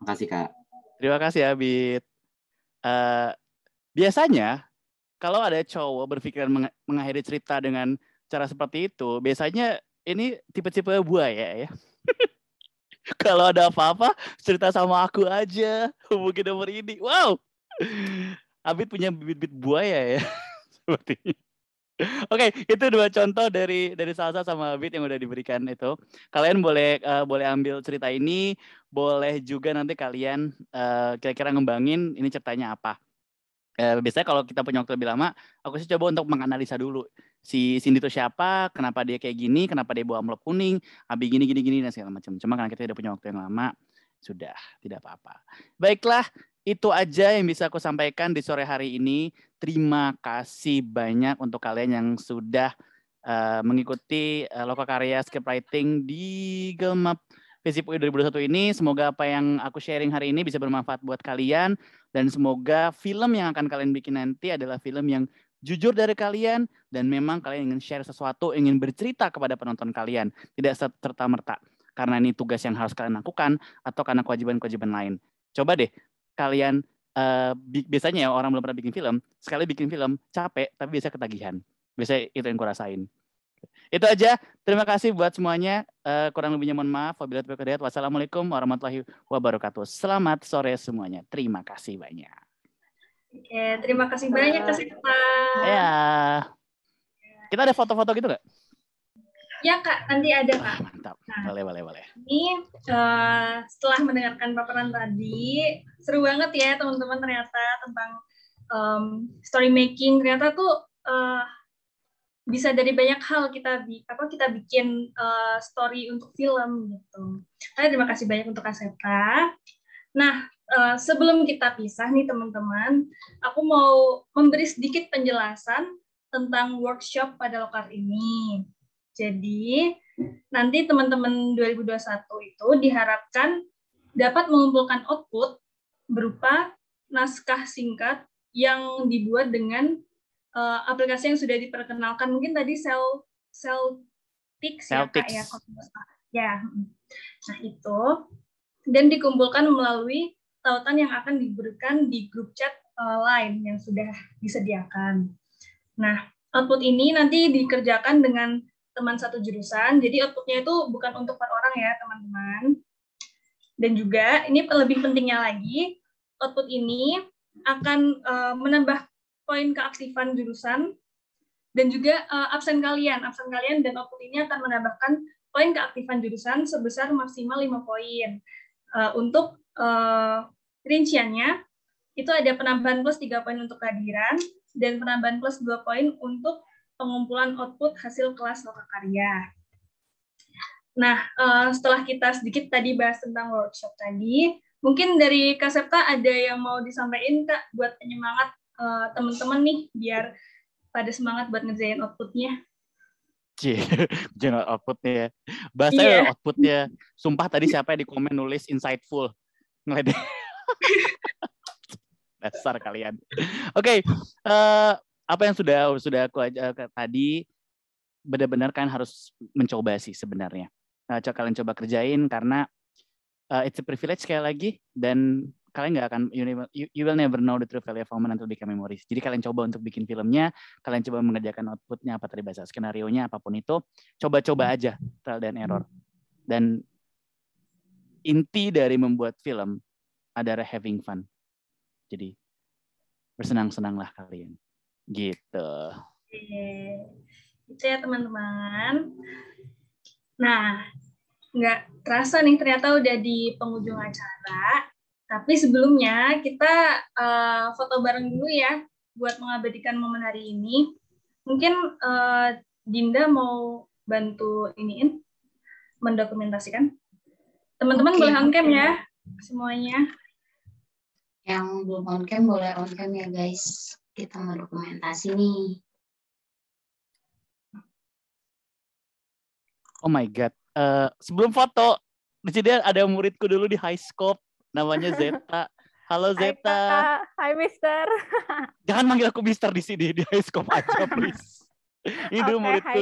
Makasih Kak. Terima kasih Abid. Biasanya kalau ada cowok berpikiran mengakhiri cerita dengan cara seperti itu, biasanya ini tipe-tipe buaya ya. Kalau ada apa-apa, cerita sama aku aja, hubungi nomor ini. Wow, Abid punya bibit-bibit buaya ya. Sepertinya. Oke, itu dua contoh dari Salsa sama Abid yang udah diberikan itu. Kalian boleh ambil cerita ini, boleh juga nanti kalian kira-kira ngembangin ini ceritanya apa. Biasanya kalau kita punya waktu lebih lama, aku sih coba untuk menganalisa dulu si Cindy itu siapa, kenapa dia kayak gini, kenapa dia bawa amplop kuning, Abi gini dan segala macam. Cuma karena kita udah punya waktu yang lama, sudah tidak apa-apa. Baiklah, itu aja yang bisa aku sampaikan di sore hari ini. Terima kasih banyak untuk kalian yang sudah mengikuti Lokakarya Script Writing di Gelmap FISIP UI 2021 ini. Semoga apa yang aku sharing hari ini bisa bermanfaat buat kalian, dan semoga film yang akan kalian bikin nanti adalah film yang jujur dari kalian dan memang kalian ingin share sesuatu, ingin bercerita kepada penonton kalian, tidak serta-merta karena ini tugas yang harus kalian lakukan atau karena kewajiban-kewajiban lain. Coba deh kalian, biasanya ya orang belum pernah bikin film, sekali bikin film capek tapi biasa ketagihan. Biasanya itu yang kurasain. Itu aja. Terima kasih buat semuanya. Kurang lebihnya mohon maaf. Wassalamualaikum warahmatullahi wabarakatuh. Selamat sore semuanya. Terima kasih banyak. Oke, terima kasih banyak Kak Sekta. Ya. Kita ada foto-foto gitu nggak? Ya Kak, nanti ada Kak. Mantap. Boleh. Ini setelah mendengarkan paparan tadi, seru banget ya teman-teman ternyata tentang story making. Ternyata tuh bisa dari banyak hal kita bikin story untuk film gitu. Terima kasih banyak untuk Kak Sekta. Nah, sebelum kita pisah nih teman-teman, aku mau memberi sedikit penjelasan tentang workshop pada Lokar ini. Jadi, nanti teman-teman 2021 itu diharapkan dapat mengumpulkan output berupa naskah singkat yang dibuat dengan aplikasi yang sudah diperkenalkan. Mungkin tadi Celtics ya Kak ya. Ya. Nah, itu. Dan dikumpulkan melalui tautan yang akan diberikan di grup chat Line yang sudah disediakan. Nah, output ini nanti dikerjakan dengan teman satu jurusan, jadi outputnya itu bukan untuk per orang ya teman-teman. Dan juga ini lebih pentingnya lagi, output ini akan menambah poin keaktifan jurusan dan juga absen kalian dan output ini akan menambahkan poin keaktifan jurusan sebesar maksimal 5 poin. Untuk rinciannya, itu ada penambahan plus 3 poin untuk kehadiran, dan penambahan plus 2 poin untuk pengumpulan output hasil kelas lokakarya. Nah, setelah kita sedikit tadi bahas tentang workshop tadi, mungkin dari Kak Septa ada yang mau disampaikan, Kak, buat penyemangat teman-teman nih, biar pada semangat buat ngerjain outputnya. Jangan outputnya ya. Bahasanya outputnya. Sumpah tadi siapa yang di komen nulis insightful. Ngeledek. Dasar kalian. Oke, apa yang sudah aku tadi benar-benar kan harus mencoba sih sebenarnya. Kalian coba kerjain karena it's a privilege sekali lagi, dan kalian nggak akan you will never know the true value of moment until become memories. Jadi kalian coba untuk bikin filmnya, kalian coba mengerjakan outputnya, apa tadi bahasa skenario-nya, apapun itu, coba-coba aja, trial dan error. Dan inti dari membuat film adalah having fun. Jadi bersenang-senanglah kalian. Gitu. Itu ya teman-teman. Nah, nggak terasa nih ternyata udah di penghujung acara. Tapi sebelumnya kita foto bareng dulu ya buat mengabadikan momen hari ini. Mungkin Dinda mau bantu mendokumentasikan. Teman-teman boleh on cam ya semuanya. Yang belum on cam boleh on cam ya guys. Kita mau dokumentasi nih. Oh my god. Sebelum foto, di sini ada muridku dulu di High Scope, namanya Zeta. Halo Zeta. Hai Mister. Jangan manggil aku Mister di sini, di High Scope aja please. Ini dulu muridku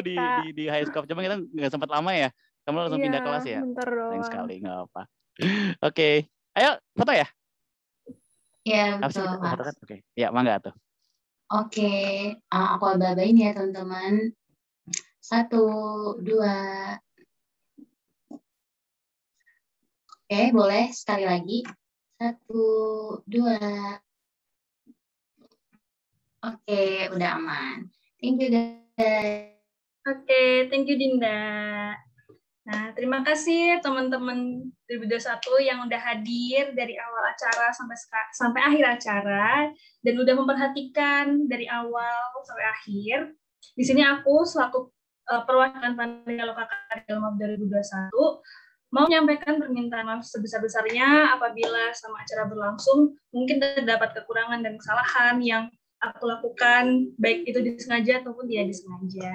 di High Scope. Cuma kita nggak sempat lama ya. Kamu langsung pindah kelas ya? Bentar doang. Sayang sekali, nggak apa. Oke. Ayo foto ya? Iya, betul. Oke. Ya, mangga tuh. Oke. Aku ababain ya teman-teman. 1, 2. Oke, boleh sekali lagi. 1, 2. Oke, udah aman. Thank you guys. Oke, thank you Dinda. Nah, terima kasih teman-teman 2021 yang udah hadir dari awal acara sampai akhir acara dan udah memperhatikan dari awal sampai akhir. Di sini aku selaku perwakilan Panitia Lokakarya Dalam 2021 mau menyampaikan permintaan maaf sebesar-besarnya apabila selama acara berlangsung mungkin terdapat kekurangan dan kesalahan yang aku lakukan, baik itu disengaja ataupun tidak disengaja.